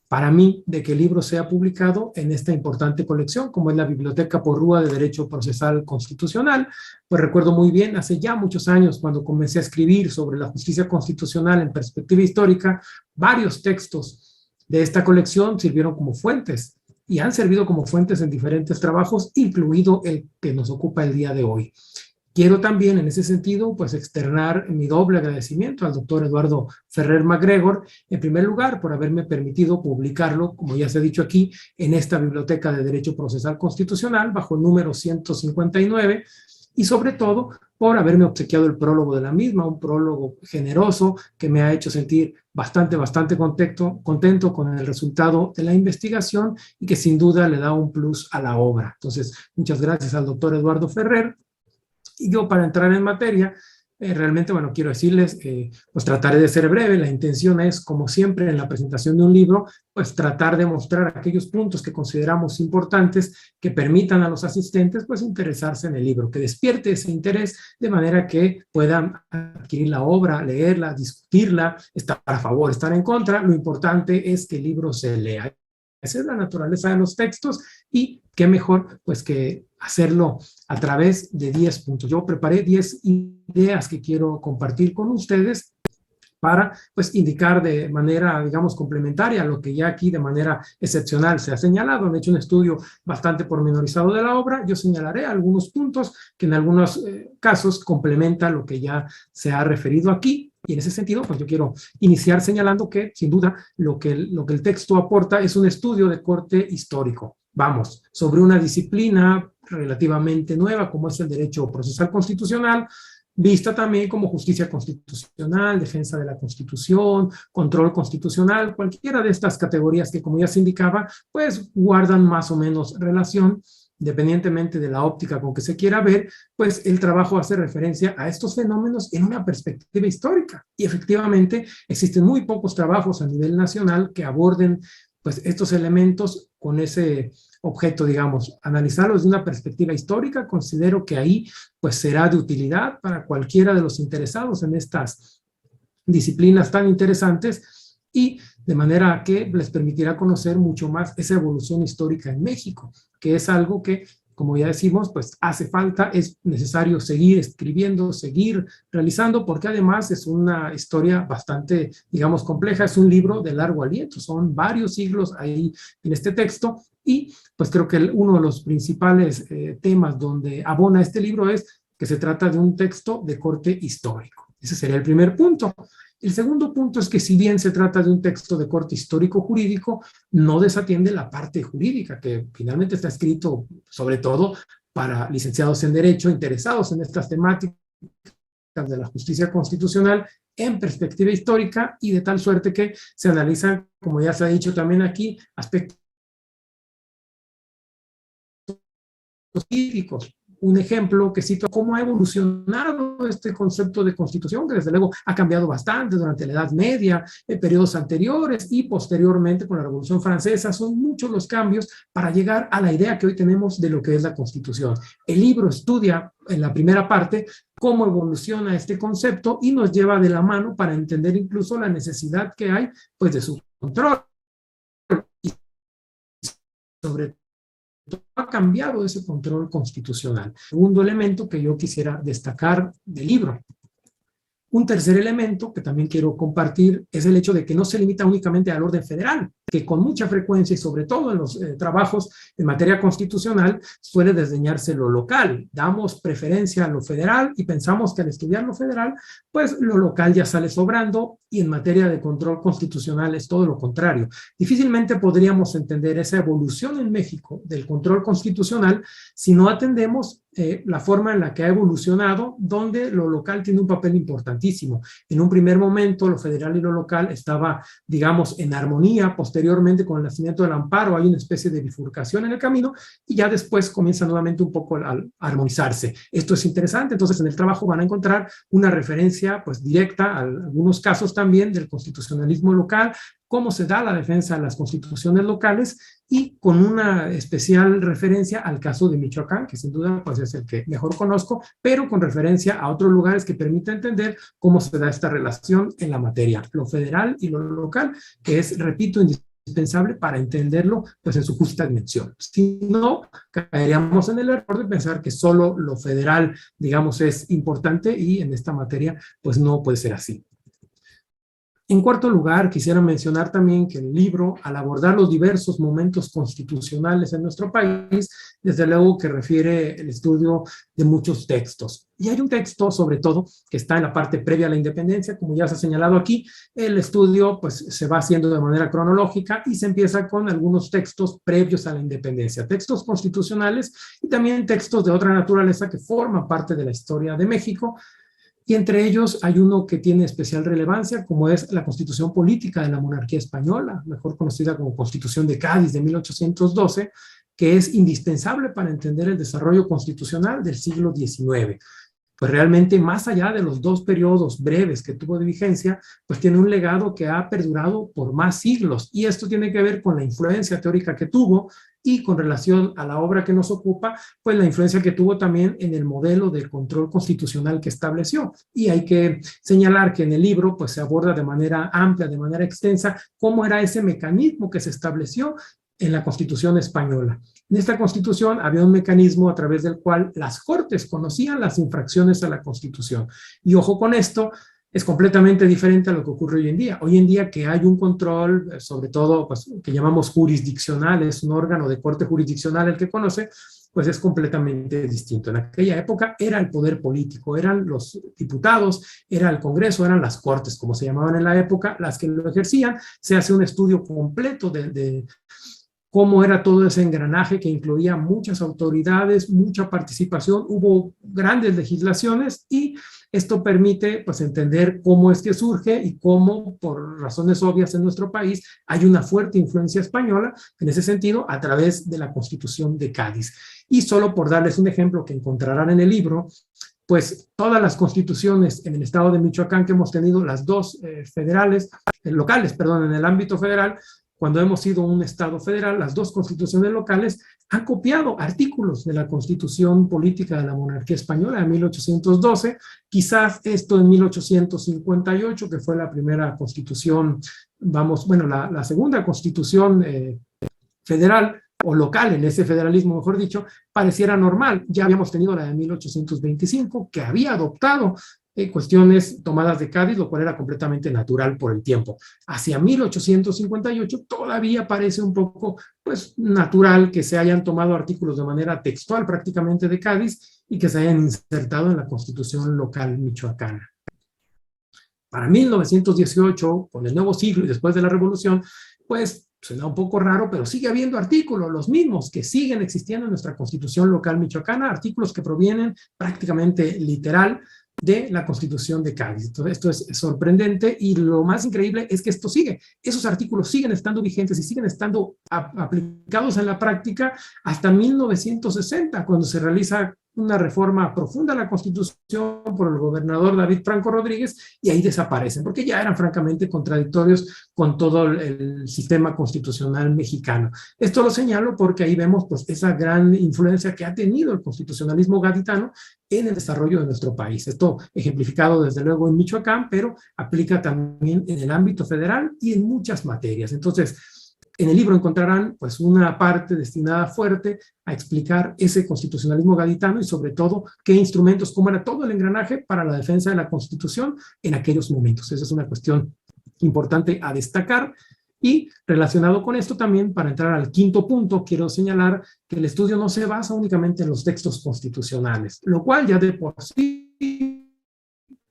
para mí de que el libro sea publicado en esta importante colección, como es la Biblioteca Porrúa de Derecho Procesal Constitucional. Pues recuerdo muy bien, hace ya muchos años, cuando comencé a escribir sobre la justicia constitucional en perspectiva histórica, varios textos de esta colección sirvieron como fuentes y han servido como fuentes en diferentes trabajos, incluido el que nos ocupa el día de hoy. Quiero también, en ese sentido, pues externar mi doble agradecimiento al doctor Eduardo Ferrer MacGregor, en primer lugar, por haberme permitido publicarlo, como ya se ha dicho aquí, en esta Biblioteca de Derecho Procesal Constitucional, bajo el número 159, y sobre todo, por haberme obsequiado el prólogo de la misma, un prólogo generoso que me ha hecho sentir bastante contento con el resultado de la investigación y que sin duda le da un plus a la obra. Entonces, muchas gracias al doctor Eduardo Ferrer. Y yo, para entrar en materia, realmente, bueno, quiero decirles, pues trataré de ser breve. La intención es, como siempre en la presentación de un libro, pues tratar de mostrar aquellos puntos que consideramos importantes que permitan a los asistentes pues interesarse en el libro, que despierte ese interés de manera que puedan adquirir la obra, leerla, discutirla, estar a favor, estar en contra. Lo importante es que el libro se lea. Esa es la naturaleza de los textos y qué mejor pues que hacerlo a través de 10 puntos. Yo preparé 10 ideas que quiero compartir con ustedes para pues indicar de manera, digamos, complementaria lo que ya aquí de manera excepcional se ha señalado. De hecho, un estudio bastante pormenorizado de la obra. Yo señalaré algunos puntos que en algunos casos complementan lo que ya se ha referido aquí. Y en ese sentido, pues yo quiero iniciar señalando que, sin duda, lo que el texto aporta es un estudio de corte histórico. Vamos, sobre una disciplina relativamente nueva, como es el derecho procesal constitucional, vista también como justicia constitucional, defensa de la Constitución, control constitucional, cualquiera de estas categorías que, como ya se indicaba, pues guardan más o menos relación, independientemente de la óptica con que se quiera ver, pues el trabajo hace referencia a estos fenómenos en una perspectiva histórica. Y efectivamente existen muy pocos trabajos a nivel nacional que aborden pues estos elementos con ese objeto, digamos, analizarlos de una perspectiva histórica. Considero que ahí pues será de utilidad para cualquiera de los interesados en estas disciplinas tan interesantes y de manera que les permitirá conocer mucho más esa evolución histórica en México, que es algo que, como ya decimos, pues hace falta, es necesario seguir escribiendo, seguir realizando, porque además es una historia bastante, digamos, compleja, es un libro de largo aliento, son varios siglos ahí en este texto, y pues creo que uno de los principales temas donde abona este libro es que se trata de un texto de corte histórico. Ese sería el primer punto. El segundo punto es que si bien se trata de un texto de corte histórico-jurídico, no desatiende la parte jurídica, que finalmente está escrito sobre todo para licenciados en Derecho interesados en estas temáticas de la justicia constitucional en perspectiva histórica y de tal suerte que se analizan, como ya se ha dicho también aquí, aspectos jurídicos. Un ejemplo que cito, cómo ha evolucionado este concepto de constitución, que desde luego ha cambiado bastante durante la Edad Media, en periodos anteriores y posteriormente con la Revolución Francesa. Son muchos los cambios para llegar a la idea que hoy tenemos de lo que es la constitución. El libro estudia en la primera parte cómo evoluciona este concepto y nos lleva de la mano para entender incluso la necesidad que hay pues de su control. Y sobre todo ha cambiado ese control constitucional. Segundo elemento que yo quisiera destacar del libro. Un tercer elemento que también quiero compartir es el hecho de que no se limita únicamente al orden federal, que con mucha frecuencia y sobre todo en los trabajos en materia constitucional suele desdeñarse lo local. Damos preferencia a lo federal y pensamos que al estudiar lo federal, pues lo local ya sale sobrando y en materia de control constitucional es todo lo contrario. Difícilmente podríamos entender esa evolución en México del control constitucional si no atendemos la forma en la que ha evolucionado, donde lo local tiene un papel importantísimo. En un primer momento, lo federal y lo local estaba, digamos, en armonía. Posteriormente, con el nacimiento del amparo, hay una especie de bifurcación en el camino y ya después comienza nuevamente un poco a armonizarse. Esto es interesante. Entonces, en el trabajo van a encontrar una referencia, pues, directa a algunos casos también del constitucionalismo local, cómo se da la defensa de las constituciones locales y con una especial referencia al caso de Michoacán, que sin duda pues, es el que mejor conozco, pero con referencia a otros lugares que permiten entender cómo se da esta relación en la materia, lo federal y lo local, que es, repito, indispensable para entenderlo pues, en su justa dimensión. Si no, caeríamos en el error de pensar que solo lo federal, digamos, es importante y en esta materia pues no puede ser así. En cuarto lugar, quisiera mencionar también que el libro, al abordar los diversos momentos constitucionales en nuestro país, desde luego que refiere el estudio de muchos textos. Y hay un texto, sobre todo, que está en la parte previa a la independencia, como ya se ha señalado aquí. El estudio pues, se va haciendo de manera cronológica y se empieza con algunos textos previos a la independencia, textos constitucionales y también textos de otra naturaleza que forman parte de la historia de México. Y entre ellos hay uno que tiene especial relevancia, como es la Constitución Política de la Monarquía Española, mejor conocida como Constitución de Cádiz de 1812, que es indispensable para entender el desarrollo constitucional del siglo XIX. pues realmente más allá de los 2 periodos breves que tuvo de vigencia, pues tiene un legado que ha perdurado por más siglos. Y esto tiene que ver con la influencia teórica que tuvo y con relación a la obra que nos ocupa, pues la influencia que tuvo también en el modelo de control constitucional que estableció. Y hay que señalar que en el libro pues se aborda de manera amplia, de manera extensa, cómo era ese mecanismo que se estableció en la Constitución española. En esta Constitución había un mecanismo a través del cual las Cortes conocían las infracciones a la Constitución. Y ojo con esto, es completamente diferente a lo que ocurre hoy en día. Hoy en día que hay un control, sobre todo pues, que llamamos jurisdiccional, es un órgano de corte jurisdiccional el que conoce, pues es completamente distinto. En aquella época era el poder político, eran los diputados, era el Congreso, eran las Cortes, como se llamaban en la época, las que lo ejercían. Se hace un estudio completo de cómo era todo ese engranaje que incluía muchas autoridades, mucha participación, hubo grandes legislaciones y esto permite pues entender cómo es que surge y cómo por razones obvias en nuestro país hay una fuerte influencia española en ese sentido a través de la Constitución de Cádiz. Y solo por darles un ejemplo que encontrarán en el libro, pues todas las constituciones en el estado de Michoacán que hemos tenido, las dos locales, en el ámbito federal, cuando hemos sido un Estado federal, las dos constituciones locales han copiado artículos de la Constitución Política de la Monarquía Española de 1812, quizás esto en 1858, que fue la primera constitución, la segunda constitución federal o local, en ese federalismo, mejor dicho, pareciera normal. Ya habíamos tenido la de 1825, que había adoptado cuestiones tomadas de Cádiz, lo cual era completamente natural por el tiempo. Hacia 1858 todavía parece un poco pues, natural que se hayan tomado artículos de manera textual prácticamente de Cádiz y que se hayan insertado en la Constitución local michoacana. Para 1918, con el nuevo siglo y después de la Revolución, pues suena un poco raro, pero sigue habiendo artículos, los mismos que siguen existiendo en nuestra Constitución local michoacana, artículos que provienen prácticamente literal de la Constitución de Cádiz. Entonces, esto es sorprendente y lo más increíble es que esto sigue. Esos artículos siguen estando vigentes y siguen estando aplicados en la práctica hasta 1960, cuando se realiza una reforma profunda a la Constitución por el gobernador David Franco Rodríguez y ahí desaparecen, porque ya eran francamente contradictorios con todo el sistema constitucional mexicano. Esto lo señalo porque ahí vemos pues, esa gran influencia que ha tenido el constitucionalismo gaditano en el desarrollo de nuestro país. Esto ejemplificado desde luego en Michoacán, pero aplica también en el ámbito federal y en muchas materias. Entonces, en el libro encontrarán pues, una parte destinada fuerte a explicar ese constitucionalismo gaditano y sobre todo qué instrumentos, cómo era todo el engranaje para la defensa de la Constitución en aquellos momentos. Esa es una cuestión importante a destacar. Y relacionado con esto también, para entrar al quinto punto, quiero señalar que el estudio no se basa únicamente en los textos constitucionales, lo cual ya de por sí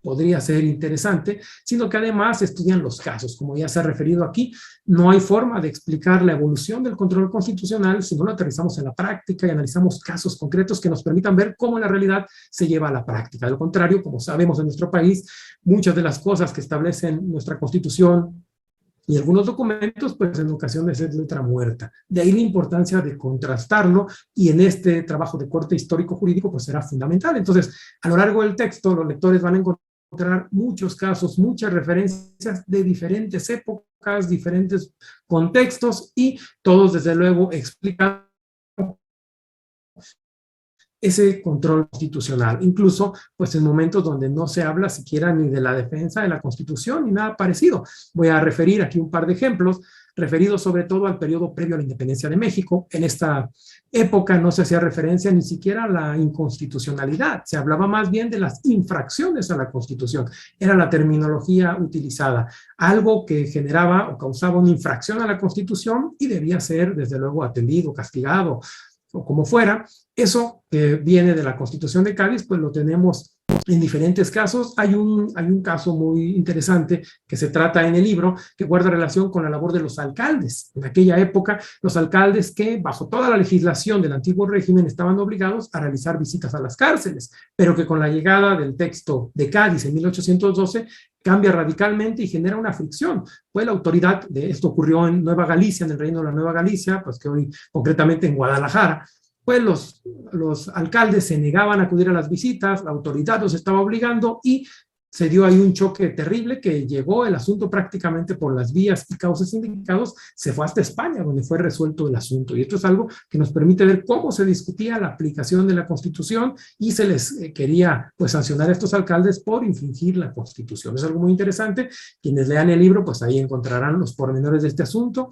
podría ser interesante, sino que además estudian los casos. Como ya se ha referido aquí, no hay forma de explicar la evolución del control constitucional si no lo aterrizamos en la práctica y analizamos casos concretos que nos permitan ver cómo la realidad se lleva a la práctica. De lo contrario, como sabemos en nuestro país, muchas de las cosas que establecen nuestra Constitución y algunos documentos, pues en ocasiones es letra muerta. De ahí la importancia de contrastarlo y en este trabajo de corte histórico-jurídico pues será fundamental. Entonces, a lo largo del texto, los lectores van a encontrar muchos casos, muchas referencias de diferentes épocas, diferentes contextos y todos desde luego explican ese control constitucional, incluso pues en momentos donde no se habla siquiera ni de la defensa de la Constitución ni nada parecido. Voy a referir aquí un par de ejemplos referidos sobre todo al periodo previo a la independencia de México. En esta época no se hacía referencia ni siquiera a la inconstitucionalidad, se hablaba más bien de las infracciones a la Constitución, era la terminología utilizada, algo que generaba o causaba una infracción a la Constitución y debía ser desde luego atendido, castigado, o como fuera. Eso que viene de la Constitución de Cádiz, pues lo tenemos en diferentes casos. Hay un caso muy interesante que se trata en el libro, que guarda relación con la labor de los alcaldes. En aquella época, los alcaldes que, bajo toda la legislación del antiguo régimen, estaban obligados a realizar visitas a las cárceles, pero que con la llegada del texto de Cádiz en 1812, cambia radicalmente y genera una fricción. Pues la autoridad de esto ocurrió en Nueva Galicia, en el reino de la Nueva Galicia, pues que hoy concretamente en Guadalajara, pues los alcaldes se negaban a acudir a las visitas, la autoridad los estaba obligando y se dio ahí un choque terrible que llegó el asunto prácticamente por las vías y causas indicados, se fue hasta España, donde fue resuelto el asunto. Y esto es algo que nos permite ver cómo se discutía la aplicación de la Constitución y se les quería pues sancionar a estos alcaldes por infringir la Constitución. Es algo muy interesante. Quienes lean el libro, pues ahí encontrarán los pormenores de este asunto,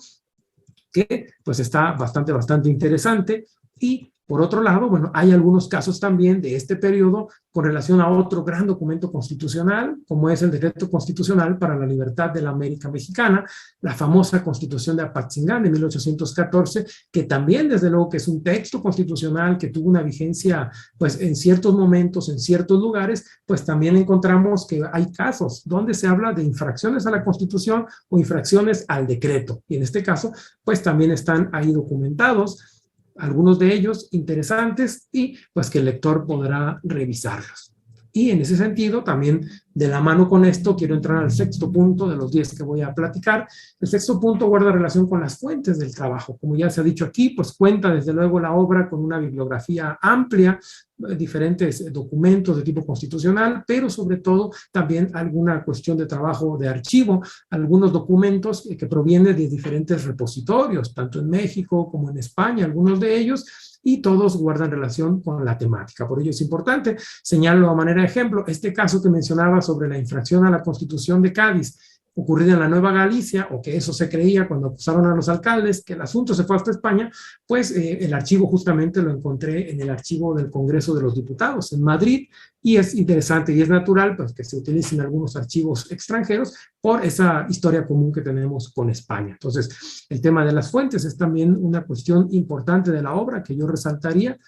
que pues está bastante interesante. Y por otro lado, bueno, hay algunos casos también de este periodo con relación a otro gran documento constitucional, como es el Decreto Constitucional para la Libertad de la América Mexicana, la famosa Constitución de Apatzingán de 1814, que también desde luego que es un texto constitucional que tuvo una vigencia pues en ciertos momentos, en ciertos lugares, pues también encontramos que hay casos donde se habla de infracciones a la Constitución o infracciones al decreto. Y en este caso, pues también están ahí documentados algunos de ellos interesantes y pues que el lector podrá revisarlos. Y en ese sentido, también de la mano con esto, quiero entrar al sexto punto de los 10 que voy a platicar. El sexto punto guarda relación con las fuentes del trabajo. Como ya se ha dicho aquí, pues cuenta desde luego la obra con una bibliografía amplia, diferentes documentos de tipo constitucional, pero sobre todo también alguna cuestión de trabajo de archivo, algunos documentos que provienen de diferentes repositorios, tanto en México como en España, algunos de ellos, y todos guardan relación con la temática. Por ello es importante, señalo a manera de ejemplo, este caso que mencionaba sobre la infracción a la Constitución de Cádiz, ocurrida en la Nueva Galicia, o que eso se creía cuando acusaron a los alcaldes, que el asunto se fue hasta España, pues el archivo justamente lo encontré en el archivo del Congreso de los Diputados en Madrid, y es interesante y es natural pues, que se utilicen algunos archivos extranjeros por esa historia común que tenemos con España. Entonces, el tema de las fuentes es también una cuestión importante de la obra que yo resaltaría,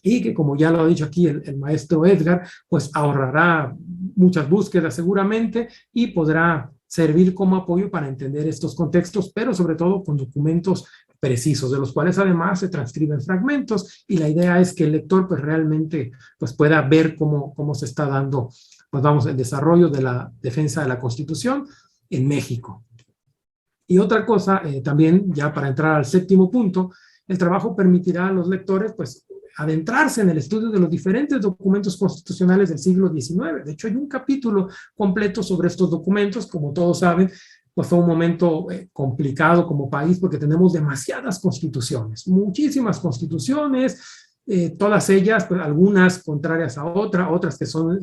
y que como ya lo ha dicho aquí el maestro Edgar, pues ahorrará muchas búsquedas seguramente y podrá servir como apoyo para entender estos contextos, pero sobre todo con documentos precisos, de los cuales además se transcriben fragmentos, y la idea es que el lector pues realmente pues pueda ver cómo se está dando, pues vamos, el desarrollo de la defensa de la Constitución en México. Y otra cosa, también ya para entrar al séptimo punto, el trabajo permitirá a los lectores pues adentrarse en el estudio de los diferentes documentos constitucionales del siglo XIX. De hecho, hay un capítulo completo sobre estos documentos. Como todos saben, pues fue un momento complicado como país porque tenemos demasiadas constituciones, muchísimas constituciones, todas ellas, pues, algunas contrarias a otras que son,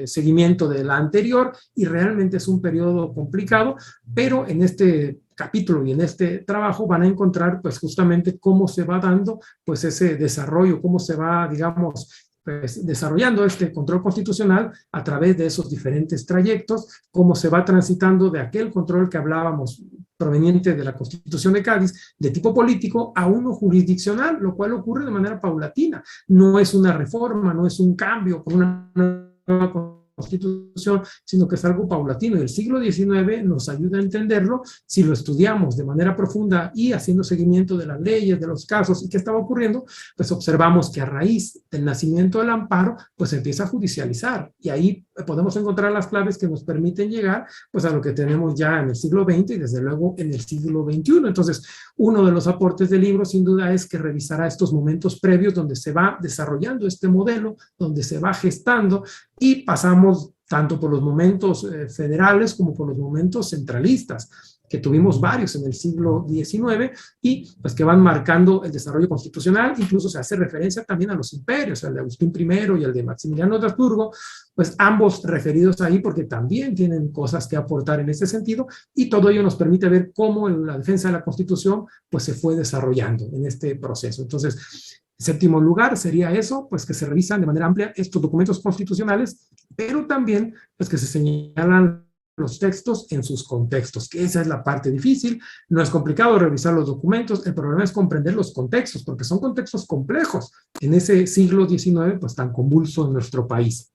seguimiento de la anterior, y realmente es un periodo complicado, pero en este capítulo y en este trabajo van a encontrar pues justamente cómo se va dando pues ese desarrollo, cómo se va, digamos, pues, desarrollando este control constitucional a través de esos diferentes trayectos, cómo se va transitando de aquel control que hablábamos proveniente de la Constitución de Cádiz, de tipo político, a uno jurisdiccional, lo cual ocurre de manera paulatina. No es una reforma, no es un cambio con una nueva Constitución, sino que es algo paulatino. Y el siglo XIX nos ayuda a entenderlo si lo estudiamos de manera profunda y haciendo seguimiento de las leyes, de los casos y qué estaba ocurriendo, pues observamos que a raíz del nacimiento del amparo, pues se empieza a judicializar, y ahí podemos encontrar las claves que nos permiten llegar pues a lo que tenemos ya en el siglo XX y desde luego en el siglo XXI. Entonces, uno de los aportes del libro sin duda es que revisará estos momentos previos donde se va desarrollando este modelo, donde se va gestando, y pasamos tanto por los momentos federales como por los momentos centralistas, que tuvimos varios en el siglo XIX y pues que van marcando el desarrollo constitucional. Incluso se hace referencia también a los imperios, al de Agustín I y al de Maximiliano de Habsburgo, pues ambos referidos ahí porque también tienen cosas que aportar en ese sentido, y todo ello nos permite ver cómo la defensa de la Constitución pues se fue desarrollando en este proceso. Entonces, en séptimo lugar sería eso, pues que se revisan de manera amplia estos documentos constitucionales, pero también pues que se señalan los textos en sus contextos, que esa es la parte difícil. No es complicado revisar los documentos, el problema es comprender los contextos, porque son contextos complejos en ese siglo XIX pues tan convulso en nuestro país.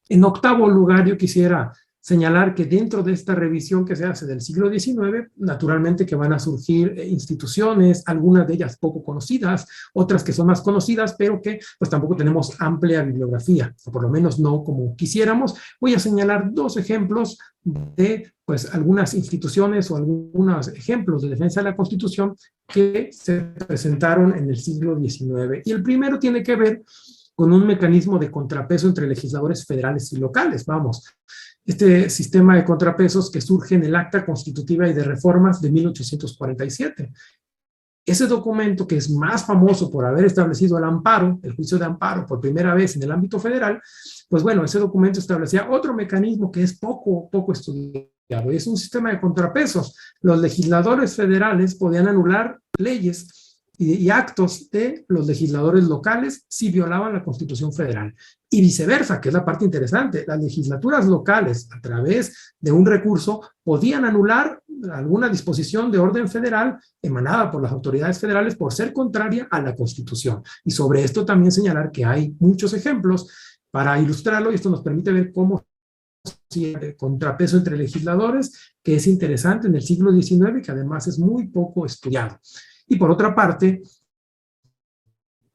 En octavo lugar, yo quisiera señalar que dentro de esta revisión que se hace del siglo XIX, naturalmente que van a surgir instituciones, algunas de ellas poco conocidas, otras que son más conocidas, pero que pues tampoco tenemos amplia bibliografía, o por lo menos no como quisiéramos. Voy a señalar dos ejemplos de pues algunas instituciones o algunos ejemplos de defensa de la Constitución que se presentaron en el siglo XIX. Y el primero tiene que ver con un mecanismo de contrapeso entre legisladores federales y locales. Vamos, este sistema de contrapesos que surge en el Acta Constitutiva y de Reformas de 1847. Ese documento, que es más famoso por haber establecido el amparo, el juicio de amparo por primera vez en el ámbito federal, pues bueno, ese documento establecía otro mecanismo que es poco estudiado, y es un sistema de contrapesos. Los legisladores federales podían anular leyes y actos de los legisladores locales si violaban la Constitución Federal. Y viceversa, que es la parte interesante, las legislaturas locales, a través de un recurso, podían anular alguna disposición de orden federal emanada por las autoridades federales por ser contraria a la Constitución. Y sobre esto también señalar que hay muchos ejemplos para ilustrarlo, y esto nos permite ver cómo el contrapeso entre legisladores, que es interesante en el siglo XIX, que además es muy poco estudiado. Y por otra parte,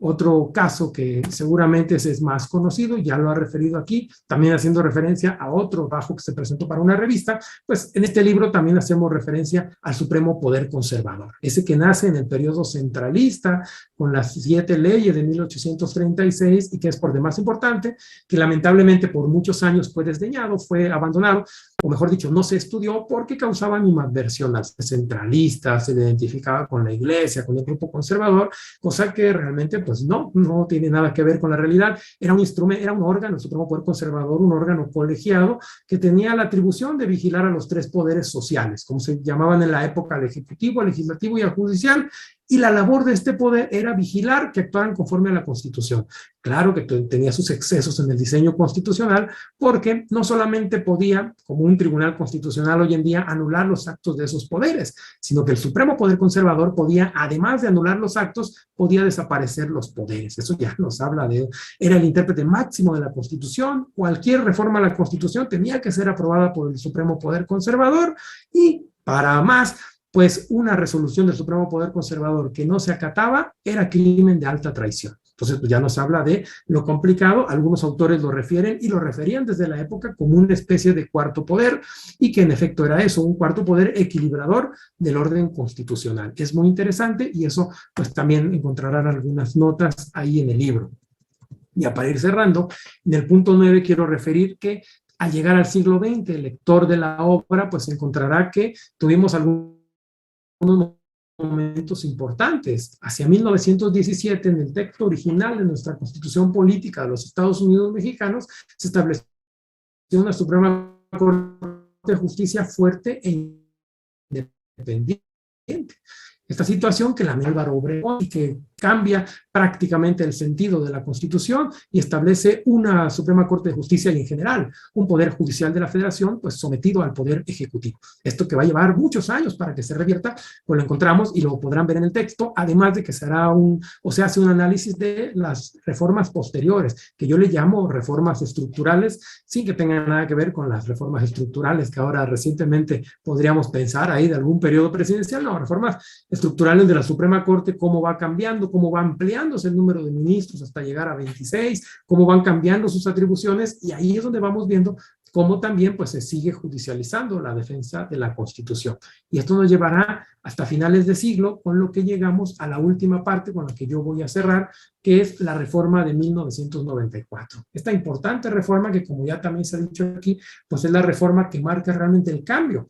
otro caso que seguramente es más conocido, ya lo ha referido aquí, también haciendo referencia a otro trabajo que se presentó para una revista, pues en este libro también hacemos referencia al Supremo Poder Conservador, ese que nace en el periodo centralista, con las 7 leyes de 1836, y que es por demás importante, que lamentablemente por muchos años fue desdeñado, fue abandonado, o mejor dicho, no se estudió porque causaba animadversión al centralista, se identificaba con la iglesia, con el grupo conservador, cosa que realmente pues no tiene nada que ver con la realidad. Era un instrumento, era un órgano, el Supremo Poder Conservador, un órgano colegiado que tenía la atribución de vigilar a los 3 poderes sociales, como se llamaban en la época, el ejecutivo, el legislativo y el judicial, y la labor de este poder era vigilar que actuaran conforme a la Constitución. Claro que tenía sus excesos en el diseño constitucional, porque no solamente podía, como un tribunal constitucional hoy en día, anular los actos de esos poderes, sino que el Supremo Poder Conservador podía, además de anular los actos, podía desaparecer los poderes. Eso ya nos habla de, era el intérprete máximo de la Constitución. Cualquier reforma a la Constitución tenía que ser aprobada por el Supremo Poder Conservador, y para más, pues una resolución del Supremo Poder Conservador que no se acataba era crimen de alta traición. Entonces, pues ya nos habla de lo complicado. Algunos autores lo refieren y lo referían desde la época como una especie de cuarto poder, y que en efecto era eso, un cuarto poder equilibrador del orden constitucional. Es muy interesante, y eso pues también encontrarán algunas notas ahí en el libro. Ya para ir cerrando, en el punto 9 quiero referir que al llegar al siglo XX, el lector de la obra pues encontrará que tuvimos algunos momentos importantes. Hacia 1917, en el texto original de nuestra Constitución Política de los Estados Unidos Mexicanos, se estableció una Suprema Corte de Justicia fuerte e independiente. Esta situación que lamenta Álvaro Obregón y que cambia prácticamente el sentido de la Constitución y establece una Suprema Corte de Justicia y en general un Poder Judicial de la Federación pues sometido al Poder Ejecutivo. Esto que va a llevar muchos años para que se revierta, pues lo encontramos y lo podrán ver en el texto, además de que se hace un análisis de las reformas posteriores, que yo le llamo reformas estructurales, sin que tengan nada que ver con las reformas estructurales que ahora recientemente podríamos pensar ahí de algún periodo presidencial. No, reformas estructurales de la Suprema Corte, cómo va cambiando, cómo va ampliándose el número de ministros hasta llegar a 26, cómo van cambiando sus atribuciones, y ahí es donde vamos viendo cómo también pues se sigue judicializando la defensa de la Constitución. Y esto nos llevará hasta finales de siglo, con lo que llegamos a la última parte con la que yo voy a cerrar, que es la reforma de 1994. Esta importante reforma que, como ya también se ha dicho aquí, pues es la reforma que marca realmente el cambio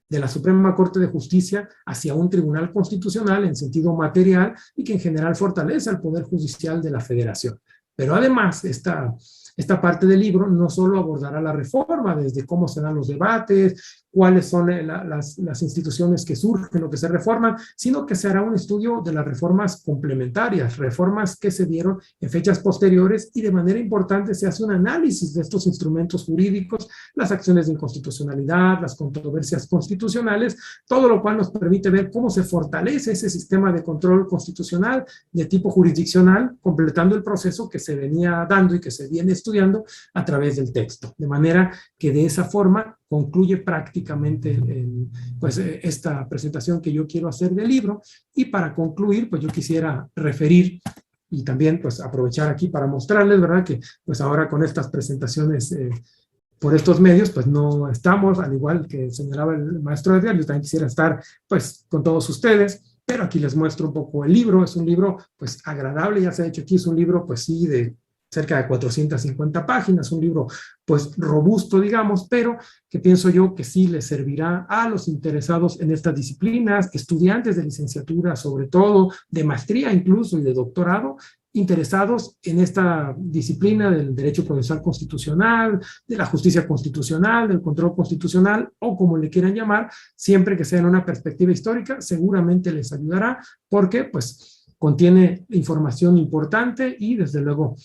de la Suprema Corte de Justicia hacia un tribunal constitucional en sentido material, y que en general fortalece al Poder Judicial de la Federación. Pero además, esta parte del libro no solo abordará la reforma, desde cómo se dan los debates, cuáles son las instituciones que surgen o que se reforman, sino que se hará un estudio de las reformas complementarias, reformas que se dieron en fechas posteriores, y de manera importante se hace un análisis de estos instrumentos jurídicos, las acciones de inconstitucionalidad, las controversias constitucionales, todo lo cual nos permite ver cómo se fortalece ese sistema de control constitucional de tipo jurisdiccional, completando el proceso que se venía dando y que se viene estudiando a través del texto. De manera que de esa forma concluye prácticamente pues, esta presentación que yo quiero hacer del libro. Y para concluir, pues yo quisiera referir y también pues aprovechar aquí para mostrarles, ¿verdad? Que pues ahora con estas presentaciones por estos medios, pues no estamos, al igual que señalaba el maestro Edgar, yo también quisiera estar pues con todos ustedes, pero aquí les muestro un poco el libro. Es un libro pues agradable, ya se ha hecho aquí, es un libro pues sí de cerca de 450 páginas, un libro pues robusto, digamos, pero que pienso yo que sí les servirá a los interesados en estas disciplinas, estudiantes de licenciatura sobre todo, de maestría incluso y de doctorado, interesados en esta disciplina del derecho procesal constitucional, de la justicia constitucional, del control constitucional, o como le quieran llamar, siempre que sea en una perspectiva histórica, seguramente les ayudará, porque pues contiene información importante y desde luego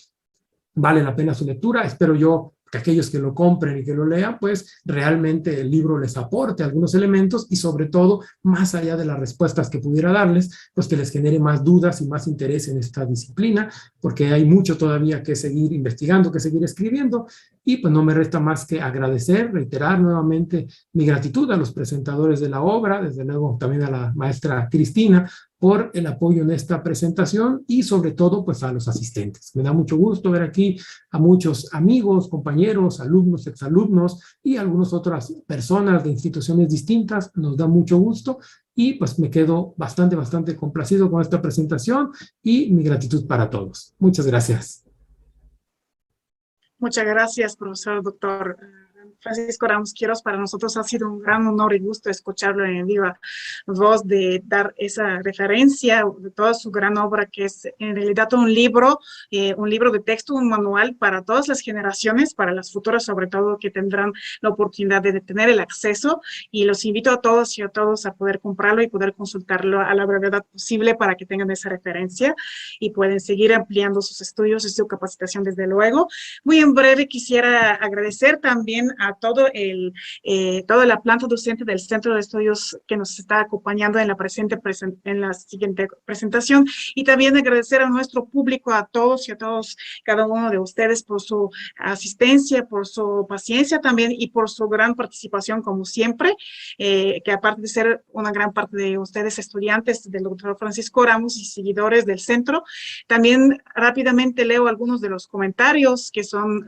vale la pena su lectura. Espero yo que aquellos que lo compren y que lo lean, pues realmente el libro les aporte algunos elementos y sobre todo, más allá de las respuestas que pudiera darles, pues que les genere más dudas y más interés en esta disciplina, porque hay mucho todavía que seguir investigando, que seguir escribiendo, y pues no me resta más que agradecer, reiterar nuevamente mi gratitud a los presentadores de la obra, desde luego también a la maestra Cristina, por el apoyo en esta presentación y sobre todo pues a los asistentes. Me da mucho gusto ver aquí a muchos amigos, compañeros, alumnos, exalumnos y algunas otras personas de instituciones distintas. Nos da mucho gusto y pues me quedo bastante complacido con esta presentación y mi gratitud para todos. Muchas gracias. Muchas gracias, profesor doctor Francisco Ramos Quiroz. Para nosotros ha sido un gran honor y gusto escucharlo en viva voz, de dar esa referencia de toda su gran obra, que es en realidad un libro de texto, un manual para todas las generaciones, para las futuras sobre todo, que tendrán la oportunidad de tener el acceso, y los invito a todos y a todos a poder comprarlo y poder consultarlo a la brevedad posible para que tengan esa referencia y pueden seguir ampliando sus estudios y su capacitación desde luego. Muy en breve quisiera agradecer también a toda la planta docente del Centro de Estudios que nos está acompañando en la siguiente presentación, y también agradecer a nuestro público, a todos y a todos, cada uno de ustedes, por su asistencia, por su paciencia también y por su gran participación como siempre, que aparte de ser una gran parte de ustedes estudiantes del doctor Francisco Ramos y seguidores del centro, también rápidamente leo algunos de los comentarios que son,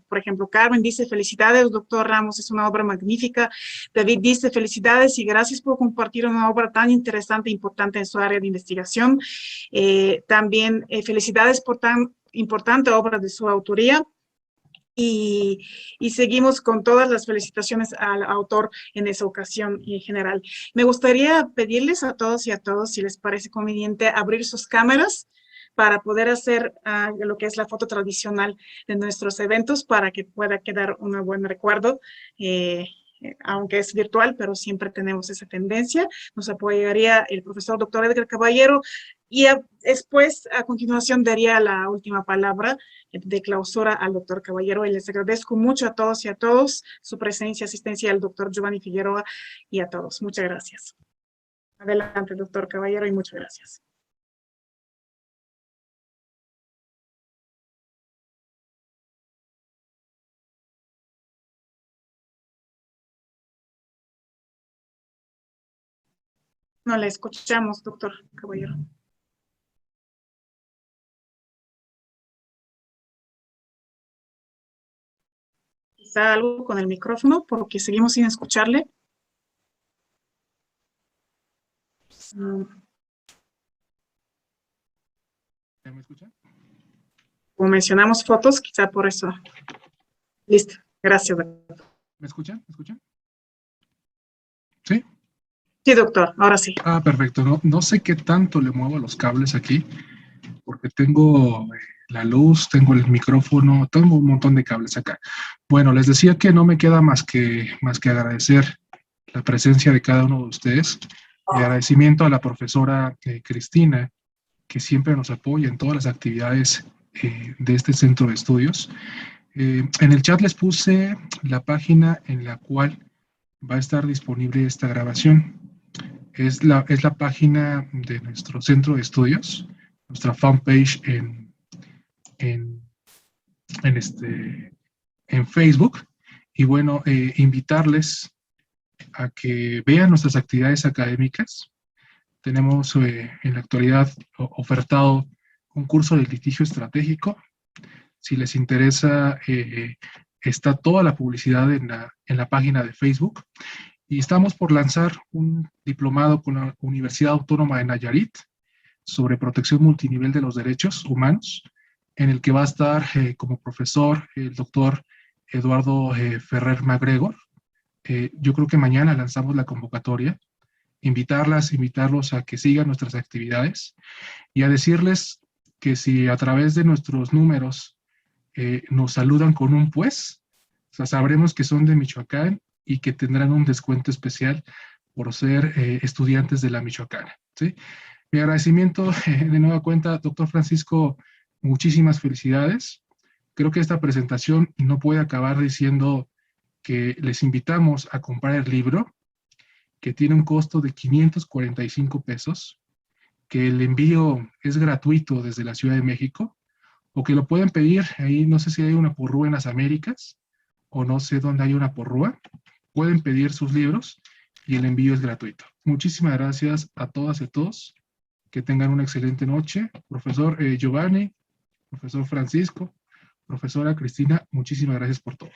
por ejemplo, Carmen dice: felicidades, doctor Ramos, es una obra magnífica. David dice: felicidades y gracias por compartir una obra tan interesante e importante en su área de investigación. También felicidades por tan importante obra de su autoría. Y seguimos con todas las felicitaciones al autor en esa ocasión y en general. Me gustaría pedirles a todos y a todos, si les parece conveniente, abrir sus cámaras para poder hacer lo que es la foto tradicional de nuestros eventos, para que pueda quedar un buen recuerdo, aunque es virtual, pero siempre tenemos esa tendencia. Nos apoyaría el profesor doctor Edgar Caballero, y después, a continuación, daría la última palabra de clausura al doctor Caballero. Y les agradezco mucho a todos y a todos su presencia, asistencia al doctor Giovanni Figueroa y a todos. Muchas gracias. Adelante, doctor Caballero, y muchas gracias. No le escuchamos, doctor Caballero. Quizá algo con el micrófono, porque seguimos sin escucharle. ¿Me escuchan? Como mencionamos fotos, quizá por eso. Listo. Gracias, doctor. ¿Me escuchan? ¿Me escuchan? ¿Sí? Sí, doctor. Ahora sí. Perfecto. No sé qué tanto le muevo los cables aquí, porque tengo la luz, tengo el micrófono, tengo un montón de cables acá. Bueno, les decía que no me queda más que agradecer la presencia de cada uno de ustedes, y agradecimiento a la profesora Cristina, que siempre nos apoya en todas las actividades de este centro de estudios. En el chat les puse la página en la cual va a estar disponible esta grabación. Es la página de nuestro centro de estudios, nuestra fanpage en en Facebook. Y bueno, invitarles a que vean nuestras actividades académicas. Tenemos en la actualidad ofertado un curso de litigio estratégico. Si les interesa, está toda la publicidad en la página de Facebook. Y estamos por lanzar un diplomado con la Universidad Autónoma de Nayarit sobre protección multinivel de los derechos humanos, en el que va a estar como profesor el doctor Eduardo Ferrer MacGregor. Yo creo que mañana lanzamos la convocatoria. Invitarlos a que sigan nuestras actividades y a decirles que si a través de nuestros números nos saludan con un pues, o sea, sabremos que son de Michoacán y que tendrán un descuento especial por ser estudiantes de la Michoacana, ¿sí? Mi agradecimiento de nueva cuenta, doctor Francisco, muchísimas felicidades. Creo que esta presentación no puede acabar diciendo que les invitamos a comprar el libro, que tiene un costo de 545 pesos, que el envío es gratuito desde la Ciudad de México, o que lo pueden pedir ahí, no sé si hay una porrúa en las Américas, o no sé dónde hay una porrúa. Pueden pedir sus libros y el envío es gratuito. Muchísimas gracias a todas y a todos. Que tengan una excelente noche. Profesor Giovanni, profesor Francisco, profesora Cristina, muchísimas gracias por todo.